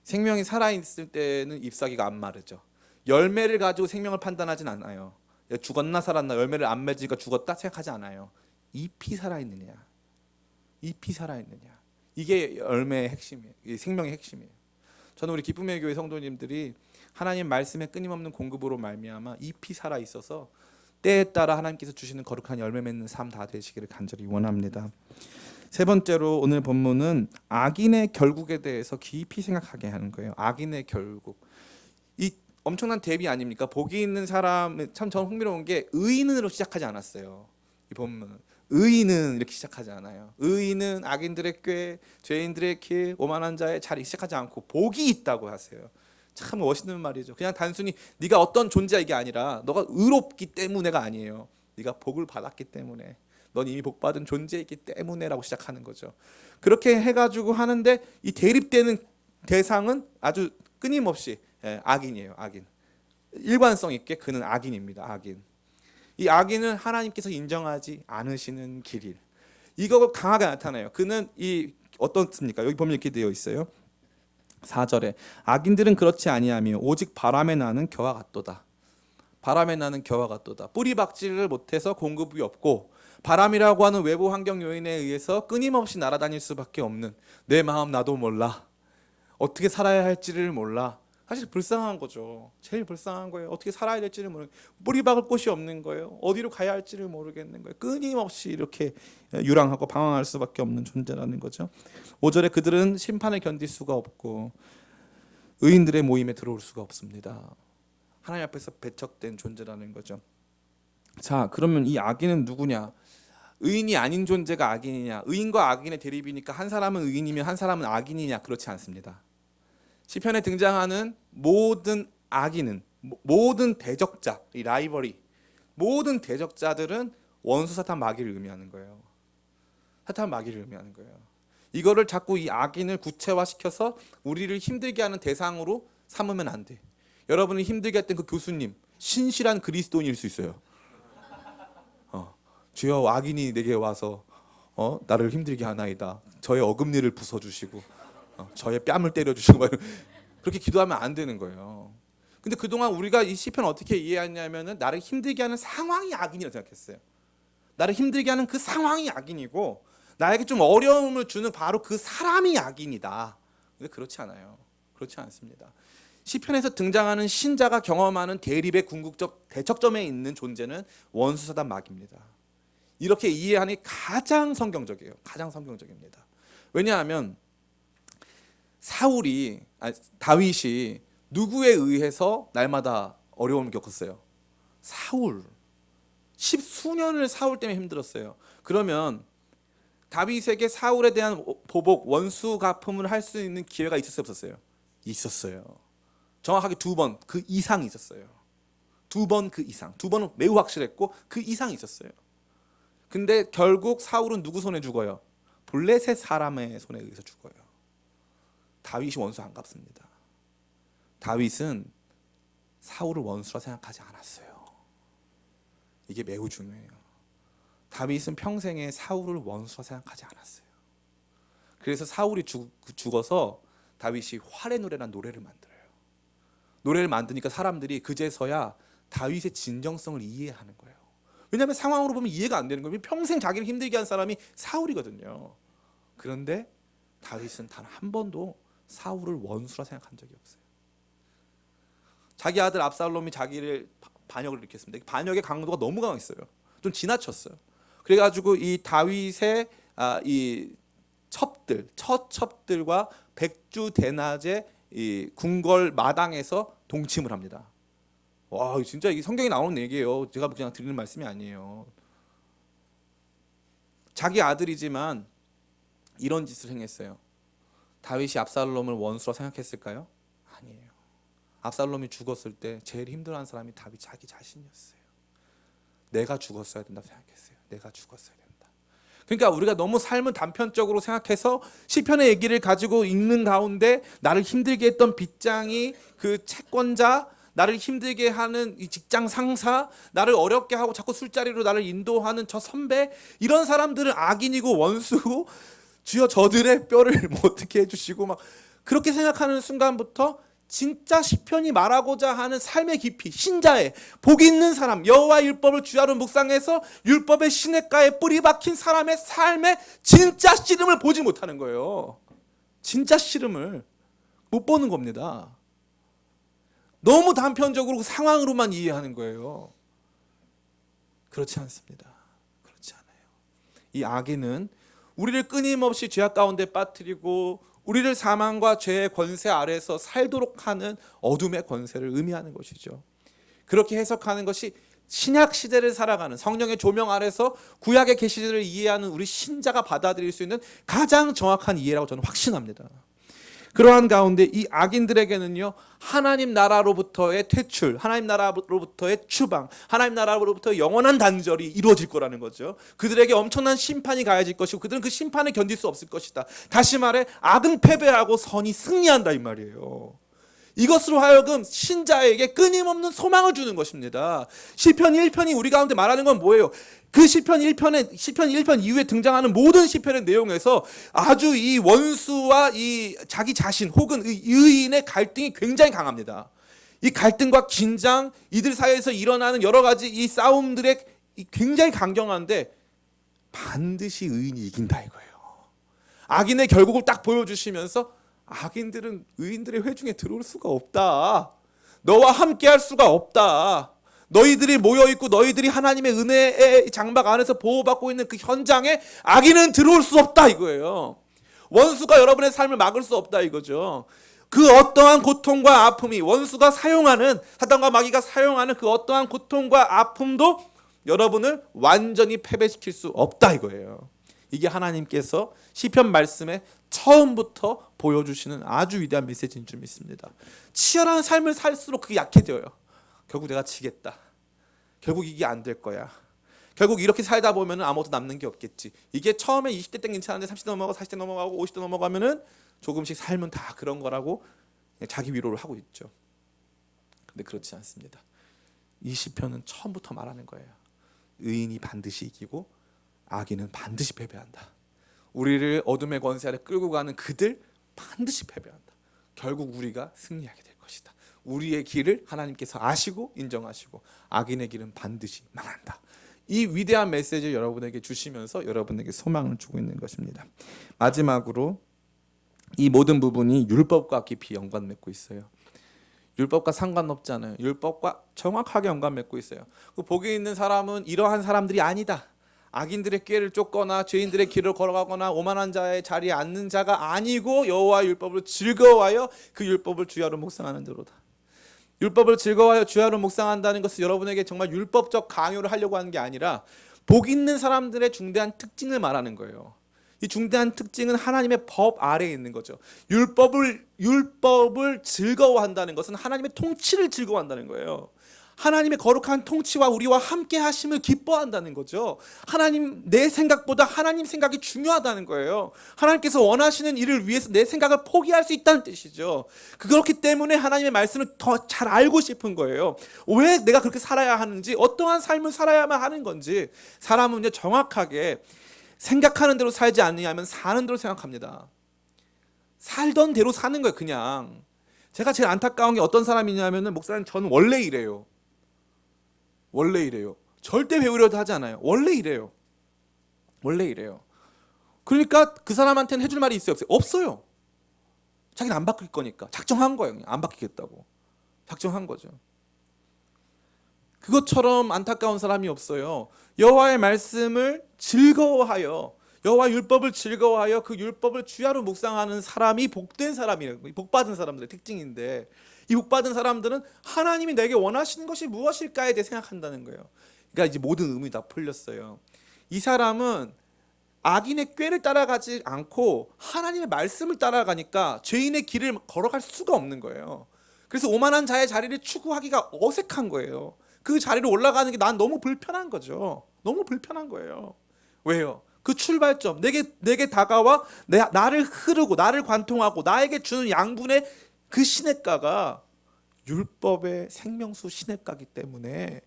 생명이 살아있을 때는 잎사귀가 안 마르죠. 열매를 가지고 생명을 판단하진 않아요. 죽었나 살았나, 열매를 안 맺으니까 죽었다 생각하지 않아요. 잎이 살아있느냐, 잎이 살아있느냐, 이게 열매의 핵심이에요. 이게 생명의 핵심이에요. 저는 우리 기쁨의 교회 성도님들이 하나님 말씀의 끊임없는 공급으로 말미암아 잎이 살아있어서 때에 따라 하나님께서 주시는 거룩한 열매 맺는 삶 다 되시기를 간절히 원합니다. 세 번째로 오늘 본문은 악인의 결국에 대해서 깊이 생각하게 하는 거예요. 악인의 결국. 이 엄청난 대비 아닙니까? 복이 있는 사람, 참 저는 흥미로운 게 의인으로 시작하지 않았어요. 이 본문은 의인은 이렇게 시작하지 않아요. 의인은 악인들의 꾀, 죄인들의 길, 오만한 자의 자리 시작하지 않고 복이 있다고 하세요. 참 멋있는 말이죠. 그냥 단순히 네가 어떤 존재야 이게 아니라 너가 의롭기 때문에가 아니에요. 네가 복을 받았기 때문에, 넌 이미 복받은 존재이기 때문에라고 시작하는 거죠. 그렇게 해가지고 하는데 이 대립되는 대상은 아주 끊임없이 악인이에요. 악인. 일관성 있게 그는 악인입니다. 악인. 이 악인은 하나님께서 인정하지 않으시는 길일. 이거 강하게 나타나요. 그는 이 어떻습니까? 여기 보면 이렇게 되어 있어요. 4절에 악인들은 그렇지 아니하며 오직 바람에 나는 겨와 같도다. 바람에 나는 겨와 같도다. 뿌리박지를 못해서 공급이 없고 바람이라고 하는 외부 환경 요인에 의해서 끊임없이 날아다닐 수밖에 없는 내 마음 나도 몰라. 어떻게 살아야 할지를 몰라. 사실 불쌍한 거죠. 제일 불쌍한 거예요. 어떻게 살아야 될지를 모르는, 뿌리 박을 곳이 없는 거예요. 어디로 가야 할지를 모르겠는 거예요. 끊임없이 이렇게 유랑하고 방황할 수밖에 없는 존재라는 거죠. 5절에 그들은 심판을 견딜 수가 없고 의인들의 모임에 들어올 수가 없습니다. 하나님 앞에서 배척된 존재라는 거죠. 자, 그러면 이 악인은 누구냐? 의인이 아닌 존재가 악인이냐? 의인과 악인의 대립이니까 한 사람은 의인이면 한 사람은 악인이냐? 그렇지 않습니다. 시편에 등장하는 모든 악인은, 모든 대적자, 이 라이벌이, 모든 대적자들은 원수 사탄 마귀를 의미하는 거예요. 사탄 마귀를 의미하는 거예요. 이거를 자꾸 이 악인을 구체화시켜서 우리를 힘들게 하는 대상으로 삼으면 안 돼. 여러분이 힘들게 했던 그 교수님, 신실한 그리스도인일 수 있어요. 주여 악인이 내게 와서 나를 힘들게 하나이다. 저의 어금니를 부숴주시고 저의 뺨을 때려주시고 그렇게 기도하면 안 되는 거예요. 근데 그동안 우리가 이 시편 어떻게 이해했냐면은 나를 힘들게 하는 상황이 악인이라고 생각했어요. 나를 힘들게 하는 그 상황이 악인이고 나에게 좀 어려움을 주는 바로 그 사람이 악인이다. 근데 그렇지 않아요. 그렇지 않습니다. 시편에서 등장하는 신자가 경험하는 대립의 궁극적 대척점에 있는 존재는 원수사단 마귀입니다. 이렇게 이해하니 가장 성경적이에요. 가장 성경적입니다. 왜냐하면 다윗이 누구에 의해서 날마다 어려움을 겪었어요? 사울. 10수년을 사울 때문에 힘들었어요. 그러면 다윗에게 사울에 대한 보복, 원수 갚음을 할 수 있는 기회가 있었어요, 없었어요? 있었어요. 정확하게 2번, 그 이상이 있었어요. 2번 그 이상. 2번은 매우 확실했고 그 이상이 있었어요. 근데 결국 사울은 누구 손에 죽어요? 블레셋 사람의 손에 의해서 죽어요. 다윗이 원수 안 갚습니다. 다윗은 사울을 원수라 생각하지 않았어요. 이게 매우 중요해요. 다윗은 평생에 사울을 원수라 생각하지 않았어요. 그래서 사울이 죽어서 다윗이 활의 노래라는 노래를 만들어요. 노래를 만드니까 사람들이 그제서야 다윗의 진정성을 이해하는 거예요. 왜냐하면 상황으로 보면 이해가 안 되는 거예요. 평생 자기를 힘들게 한 사람이 사울이거든요. 그런데 다윗은 단 한 번도 사울을 원수라 생각한 적이 없어요. 자기 아들 압살롬이 자기를 반역을 일으켰습니다. 반역의 강도가 너무 강했어요. 좀 지나쳤어요. 그래가지고 이 다윗의 이 첩들과 백주 대낮에 이 궁궐 마당에서 동침을 합니다. 와, 진짜 이 성경에 나오는 얘기예요. 제가 그냥 드리는 말씀이 아니에요. 자기 아들이지만 이런 짓을 행했어요. 다윗이 압살롬을 원수로 생각했을까요? 아니에요. 압살롬이 죽었을 때 제일 힘들어하는 사람이 다윗 자기 자신이었어요. 내가 죽었어야 된다고 생각했어요. 내가 죽었어야 된다. 그러니까 우리가 너무 삶을 단편적으로 생각해서 시편의 얘기를 가지고 읽는 가운데 나를 힘들게 했던 빚장이, 그 채권자, 나를 힘들게 하는 이 직장 상사, 나를 어렵게 하고 자꾸 술자리로 나를 인도하는 저 선배, 이런 사람들은 악인이고 원수고 주여 저들의 뼈를 뭐 어떻게 해주시고 막 그렇게 생각하는 순간부터 진짜 시편이 말하고자 하는 삶의 깊이, 신자의 복 있는 사람, 여호와의 율법을 주야로 묵상해서 율법의 시냇가에 뿌리 박힌 사람의 삶의 진짜 씨름을 보지 못하는 거예요. 진짜 씨름을 못 보는 겁니다. 너무 단편적으로 상황으로만 이해하는 거예요. 그렇지 않습니다. 그렇지 않아요. 이 악인은 우리를 끊임없이 죄악 가운데 빠뜨리고 우리를 사망과 죄의 권세 아래에서 살도록 하는 어둠의 권세를 의미하는 것이죠. 그렇게 해석하는 것이 신약 시대를 살아가는 성령의 조명 아래서 구약의 계시들을 이해하는 우리 신자가 받아들일 수 있는 가장 정확한 이해라고 저는 확신합니다. 그러한 가운데 이 악인들에게는요, 하나님 나라로부터의 퇴출, 하나님 나라로부터의 추방, 하나님 나라로부터 영원한 단절이 이루어질 거라는 거죠. 그들에게 엄청난 심판이 가해질 것이고 그들은 그 심판을 견딜 수 없을 것이다. 다시 말해 악은 패배하고 선이 승리한다 이 말이에요. 이것으로 하여금 신자에게 끊임없는 소망을 주는 것입니다. 시편 1편이 우리 가운데 말하는 건 뭐예요? 그 시편 1편 이후에 등장하는 모든 시편의 내용에서 아주 이 원수와 이 자기 자신 혹은 의인의 갈등이 굉장히 강합니다. 이 갈등과 긴장, 이들 사이에서 일어나는 여러 가지 이 싸움들의 굉장히 강경한데 반드시 의인이 이긴다 이거예요. 악인의 결국을 딱 보여주시면서 악인들은 의인들의 회중에 들어올 수가 없다. 너와 함께할 수가 없다. 너희들이 모여있고 너희들이 하나님의 은혜의 장막 안에서 보호받고 있는 그 현장에 악인은 들어올 수 없다 이거예요. 원수가 여러분의 삶을 막을 수 없다 이거죠. 그 어떠한 고통과 아픔이 원수가 사용하는, 사단과 마귀가 사용하는 그 어떠한 고통과 아픔도 여러분을 완전히 패배시킬 수 없다 이거예요. 이게 하나님께서 시편 말씀에 처음부터 보여주시는 아주 위대한 메시지인 줄 믿습니다. 치열한 삶을 살수록 그게 약해져요. 결국 내가 지겠다. 결국 이게 안 될 거야. 결국 이렇게 살다 보면 아무것도 남는 게 없겠지. 이게 처음에 20대 때 괜찮은데 30대 넘어가고 40대 넘어가고 50대 넘어가면은 조금씩 삶은 다 그런 거라고 자기 위로를 하고 있죠. 근데 그렇지 않습니다. 이 시편은 처음부터 말하는 거예요. 의인이 반드시 이기고 악인은 반드시 패배한다. 우리를 어둠의 권세 아래 끌고 가는 그들 반드시 패배한다. 결국 우리가 승리하게 될 것이다. 우리의 길을 하나님께서 아시고 인정하시고 악인의 길은 반드시 망한다. 이 위대한 메시지를 여러분에게 주시면서 여러분에게 소망을 주고 있는 것입니다. 마지막으로 이 모든 부분이 율법과 깊이 연관 맺고 있어요. 율법과 상관없지 않아요. 율법과 정확하게 연관 맺고 있어요. 그 복에 있는 사람은 이러한 사람들이 아니다. 악인들의 꾀를 쫓거나 죄인들의 길을 걸어가거나 오만한 자의 자리에 앉는 자가 아니고 여호와의 율법을 즐거워하여 그 율법을 주야로 묵상하는 자로다. 율법을 즐거워하여 주야로 묵상한다는 것은 여러분에게 정말 율법적 강요를 하려고 하는 게 아니라 복 있는 사람들의 중대한 특징을 말하는 거예요. 이 중대한 특징은 하나님의 법 아래에 있는 거죠. 율법을 즐거워한다는 것은 하나님의 통치를 즐거워한다는 거예요. 하나님의 거룩한 통치와 우리와 함께 하심을 기뻐한다는 거죠. 하나님, 내 생각보다 하나님 생각이 중요하다는 거예요. 하나님께서 원하시는 일을 위해서 내 생각을 포기할 수 있다는 뜻이죠. 그렇기 때문에 하나님의 말씀을 더 잘 알고 싶은 거예요. 왜 내가 그렇게 살아야 하는지, 어떠한 삶을 살아야만 하는 건지. 사람은 이제 정확하게 생각하는 대로 살지 않느냐면 사는 대로 생각합니다. 살던 대로 사는 거예요, 그냥. 제가 제일 안타까운 게 어떤 사람이냐면은, 목사님 저는 원래 이래요. 원래 이래요. 절대 배우려도 하지 않아요. 원래 이래요. 원래 이래요. 그러니까 그 사람한테는 해줄 말이 있어요? 없어요? 없어요. 자기는 안 바뀔 거니까. 작정한 거예요. 그냥 안 바뀌겠다고. 작정한 거죠. 그것처럼 안타까운 사람이 없어요. 여호와의 말씀을 즐거워하여, 여호와 율법을 즐거워하여 그 율법을 주야로 묵상하는 사람이 복된 사람이에요. 복받은 사람들의 특징인데, 이 복받은 사람들은 하나님이 내게 원하시는 것이 무엇일까에 대해 생각한다는 거예요. 그러니까 이제 모든 의문이 다 풀렸어요. 이 사람은 악인의 꾀를 따라가지 않고 하나님의 말씀을 따라가니까 죄인의 길을 걸어갈 수가 없는 거예요. 그래서 오만한 자의 자리를 추구하기가 어색한 거예요. 그 자리로 올라가는 게 난 너무 불편한 거죠. 너무 불편한 거예요. 왜요? 그 출발점, 내게 다가와 나를 흐르고 나를 관통하고 나에게 주는 양분의 그 시냇가가 율법의 생명수 시냇가이기 때문에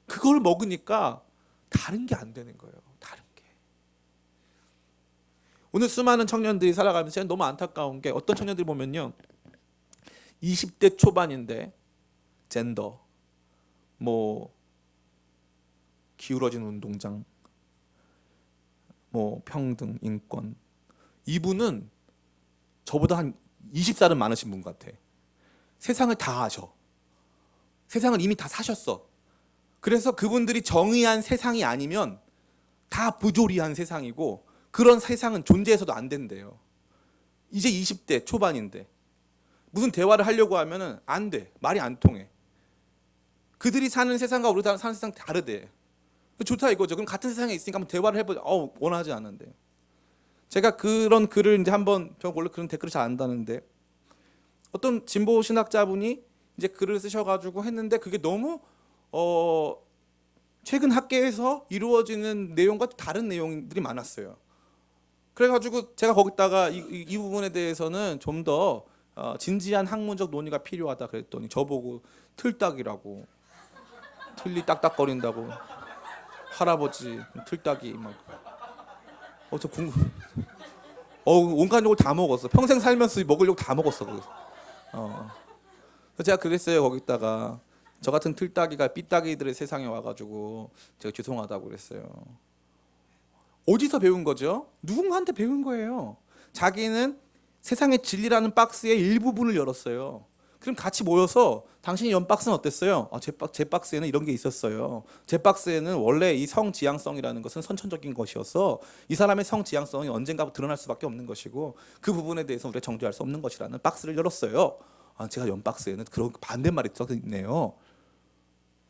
그걸 먹으니까 다른 게 안 되는 거예요. 다른 게. 오늘 수많은 청년들이 살아가면서 너무 안타까운 게, 어떤 청년들이 보면요, 20대 초반인데 젠더, 기울어진 운동장, 평등, 인권. 이분은 저보다 한 20살은 많으신 분 같아. 세상을 다 아셔. 세상을 이미 다 사셨어. 그래서 그분들이 정의한 세상이 아니면 다 부조리한 세상이고, 그런 세상은 존재해서도 안 된대요. 이제 20대 초반인데 무슨 대화를 하려고 하면은 안 돼. 말이 안 통해. 그들이 사는 세상과 우리 사는 세상 다르대. 좋다 이거죠. 그럼 같은 세상에 있으니까 한번 대화를 해보자. 원하지 않는데. 제가 그런 글을 이제 한번, 저 원래 그런 댓글을 잘 안 다는데, 어떤 진보 신학자분이 이제 글을 쓰셔가지고 했는데, 그게 너무 최근 학계에서 이루어지는 내용과 다른 내용들이 많았어요. 그래가지고 제가 거기다가 이 부분에 대해서는 좀 더 진지한 학문적 논의가 필요하다 그랬더니 저보고 틀딱이라고, 틀니 딱딱거린다고, 할아버지 틀딱이 막. 저 궁금. 온갖 욕을 다 먹었어. 평생 살면서 먹을 욕 다 먹었어. 그래서 제가 그랬어요. 거기다가 저 같은 틀딱이가 삐딱이들의 세상에 와가지고 제가 죄송하다고 그랬어요. 어디서 배운 거죠? 누군가한테 배운 거예요. 자기는 세상의 진리라는 박스의 일부분을 열었어요. 그럼 같이 모여서 당신이 연 박스는 어땠어요? 제 박스에는 이런 게 있었어요. 제 박스에는 원래 이 성지향성이라는 것은 선천적인 것이어서 이 사람의 성지향성이 언젠가 드러날 수밖에 없는 것이고 그 부분에 대해서 우리가 정죄할 수 없는 것이라는 박스를 열었어요. 제가 연 박스에는 그런 반대말이 써 있네요.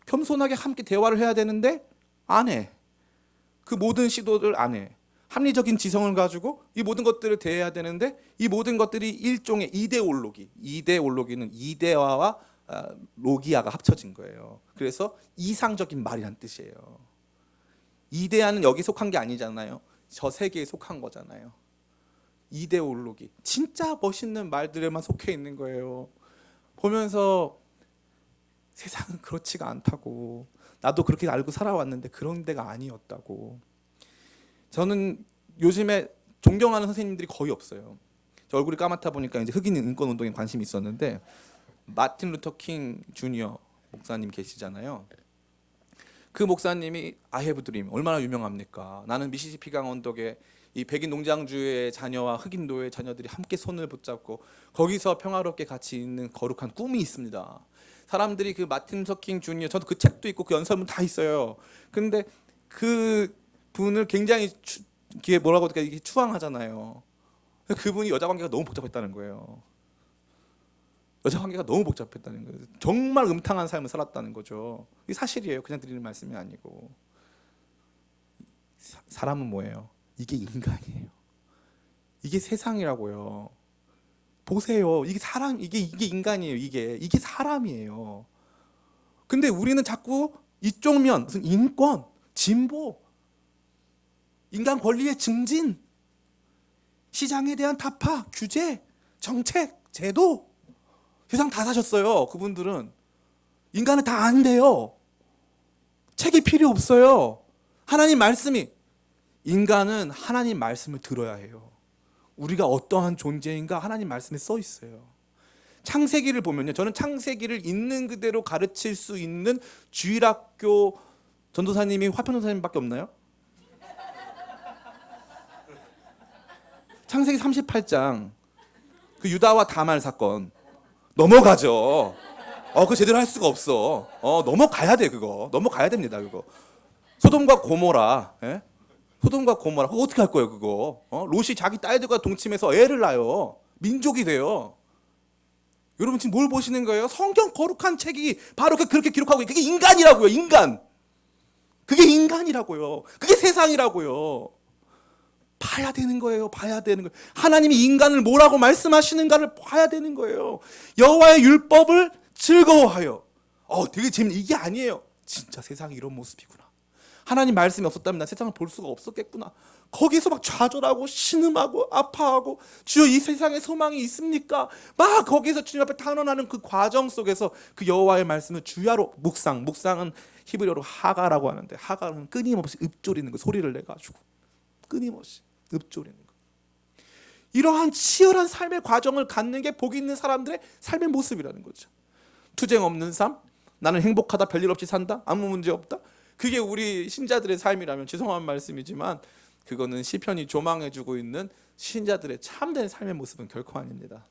겸손하게 함께 대화를 해야 되는데 안 해. 그 모든 시도를 안 해. 합리적인 지성을 가지고 이 모든 것들을 대해야 되는데 이 모든 것들이 일종의 이데올로기는 이데아와 로기아가 합쳐진 거예요. 그래서 이상적인 말이란 뜻이에요. 이데아는 여기 속한 게 아니잖아요. 저 세계에 속한 거잖아요. 이데올로기, 진짜 멋있는 말들에만 속해 있는 거예요. 보면서 세상은 그렇지가 않다고, 나도 그렇게 알고 살아왔는데 그런 데가 아니었다고. 저는 요즘에 존경하는 선생님들이 거의 없어요. 저 얼굴이 까맣다 보니까 이제 흑인 인권 운동에 관심이 있었는데 마틴 루터 킹 주니어 목사님 계시잖아요. 그 목사님이 I have dream 얼마나 유명합니까? 나는 미시시피 강 언덕에 이 백인 농장주의 자녀와 흑인 노예 자녀들이 함께 손을 붙잡고 거기서 평화롭게 같이 있는 거룩한 꿈이 있습니다. 사람들이 그 마틴 루터 킹 주니어, 저도 그 책도 있고 그 연설문 다 있어요. 근데 그 분을 굉장히 이게 뭐라고 할까, 이게 추앙하잖아요. 그분이 여자 관계가 너무 복잡했다는 거예요. 여자 관계가 너무 복잡했다는 거예요. 정말 음탕한 삶을 살았다는 거죠. 이게 사실이에요. 그냥 드리는 말씀이 아니고. 사람은 뭐예요? 이게 인간이에요. 이게 세상이라고요. 보세요. 이게 사람, 이게 인간이에요. 이게 사람이에요. 근데 우리는 자꾸 이쪽 면, 무슨 인권, 진보, 인간 권리의 증진, 시장에 대한 타파, 규제, 정책, 제도, 세상 다 사셨어요. 그분들은 인간은 다 안 돼요. 책이 필요 없어요. 하나님 말씀이, 인간은 하나님 말씀을 들어야 해요. 우리가 어떠한 존재인가 하나님 말씀에 써 있어요. 창세기를 보면요, 저는 창세기를 있는 그대로 가르칠 수 있는 주일학교 전도사님이 화평전도사님밖에 없나요? 창세기 38장 그 유다와 다말 사건 넘어가죠. 그거 제대로 할 수가 없어. 넘어가야 돼. 그거 넘어가야 됩니다. 그거 소돔과 고모라, 예? 소돔과 고모라 그거 어떻게 할 거예요? 그거 롯이 자기 딸들과 동침해서 애를 낳아요. 민족이 돼요. 여러분 지금 뭘 보시는 거예요? 성경 거룩한 책이 바로 그렇게 기록하고, 그게 인간이라고요. 인간. 그게 인간이라고요. 그게 세상이라고요. 봐야 되는 거예요. 봐야 되는 거예요. 하나님이 인간을 뭐라고 말씀하시는가를 봐야 되는 거예요. 여호와의 율법을 즐거워하여. 되게 재밌는, 이게 아니에요. 진짜 세상이 이런 모습이구나. 하나님 말씀이 없었다면 난 세상을 볼 수가 없었겠구나. 거기서 막 좌절하고 신음하고 아파하고, 주여 이 세상에 소망이 있습니까? 막 거기서 주님 앞에 탄원하는 그 과정 속에서 그 여호와의 말씀을 주야로 묵상은 히브리어로 하가라고 하는데, 하가는 끊임없이 읊조리는 거, 소리를 내가지고 끊임없이 읊조리는 거. 이러한 치열한 삶의 과정을 갖는 게 복 있는 사람들의 삶의 모습이라는 거죠. 투쟁 없는 삶, 나는 행복하다, 별일 없이 산다, 아무 문제 없다, 그게 우리 신자들의 삶이라면 죄송한 말씀이지만 그거는 시편이 조망해주고 있는 신자들의 참된 삶의 모습은 결코 아닙니다.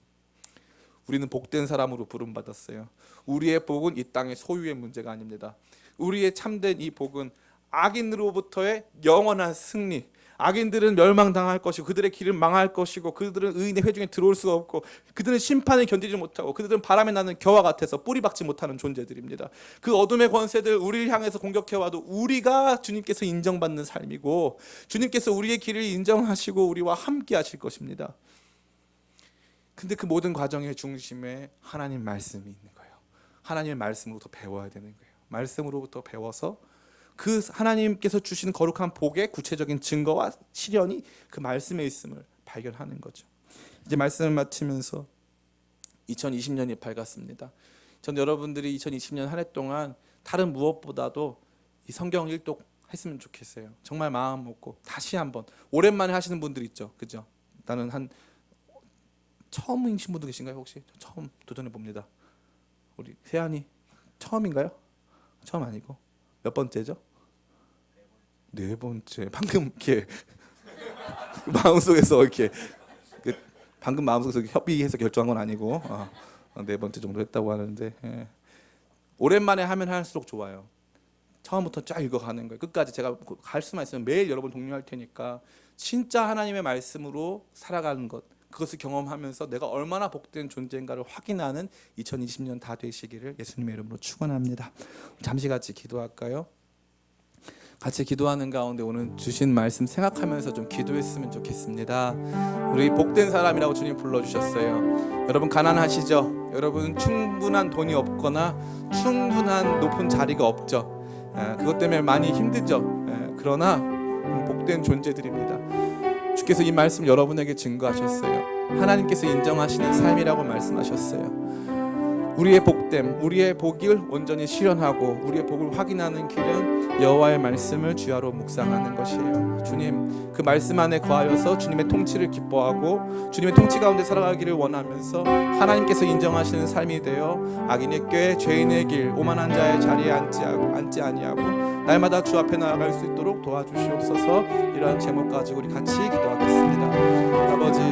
우리는 복된 사람으로 부름받았어요. 우리의 복은 이 땅의 소유의 문제가 아닙니다. 우리의 참된 이 복은 악인으로부터의 영원한 승리. 악인들은 멸망당할 것이고 그들의 길은 망할 것이고 그들은 의인의 회중에 들어올 수가 없고 그들은 심판을 견디지 못하고 그들은 바람에 나는 겨와 같아서 뿌리 박지 못하는 존재들입니다. 그 어둠의 권세들 우리를 향해서 공격해와도 우리가 주님께서 인정받는 삶이고 주님께서 우리의 길을 인정하시고 우리와 함께 하실 것입니다. 근데 그 모든 과정의 중심에 하나님 말씀이 있는 거예요. 하나님의 말씀으로부터 배워야 되는 거예요. 말씀으로부터 배워서 그 하나님께서 주시는 거룩한 복의 구체적인 증거와 실현이 그 말씀에 있음을 발견하는 거죠. 이제 말씀을 마치면서 2020년이 밝았습니다. 전 여러분들이 2020년 한 해 동안 다른 무엇보다도 이 성경 일독 했으면 좋겠어요. 정말 마음 먹고 다시 한번 오랜만에 하시는 분들 있죠, 그죠? 나는 한 처음이신 분도 계신가요 혹시? 처음 도전해 봅니다. 우리 세안이 처음인가요? 처음 아니고 몇 번째죠? 네 번째. 방금 이렇게 마음속에서 이렇게 방금 마음속에서 협의해서 결정한 건 아니고 네 번째 정도 했다고 하는데 오랜만에 하면 할수록 좋아요. 처음부터 쫙 읽어가는 거예요. 끝까지 제가 갈 수만 있으면 매일 여러분 독려할 테니까 진짜 하나님의 말씀으로 살아가는 것, 그것을 경험하면서 내가 얼마나 복된 존재인가를 확인하는 2020년 다 되시기를 예수님의 이름으로 축원합니다. 잠시 같이 기도할까요? 같이 기도하는 가운데 오늘 주신 말씀 생각하면서 좀 기도했으면 좋겠습니다. 우리 복된 사람이라고 주님 불러주셨어요. 여러분 가난하시죠? 여러분 충분한 돈이 없거나 충분한 높은 자리가 없죠? 그것 때문에 많이 힘들죠? 그러나 복된 존재들입니다. 주께서 이 말씀 여러분에게 증거하셨어요. 하나님께서 인정하시는 삶이라고 말씀하셨어요. 우리의 복됨, 우리의 복을 온전히 실현하고 우리의 복을 확인하는 길은 여호와의 말씀을 주야로 묵상하는 것이에요. 주님, 그 말씀 안에 거하여서 주님의 통치를 기뻐하고 주님의 통치 가운데 살아가기를 원하면서 하나님께서 인정하시는 삶이 되어 악인의 꾀, 죄인의 길, 오만한 자의 자리에 앉지 아니하고 날마다 주 앞에 나아갈 수 있도록 도와주시옵소서. 이러한 제목 가지고 우리 같이 기도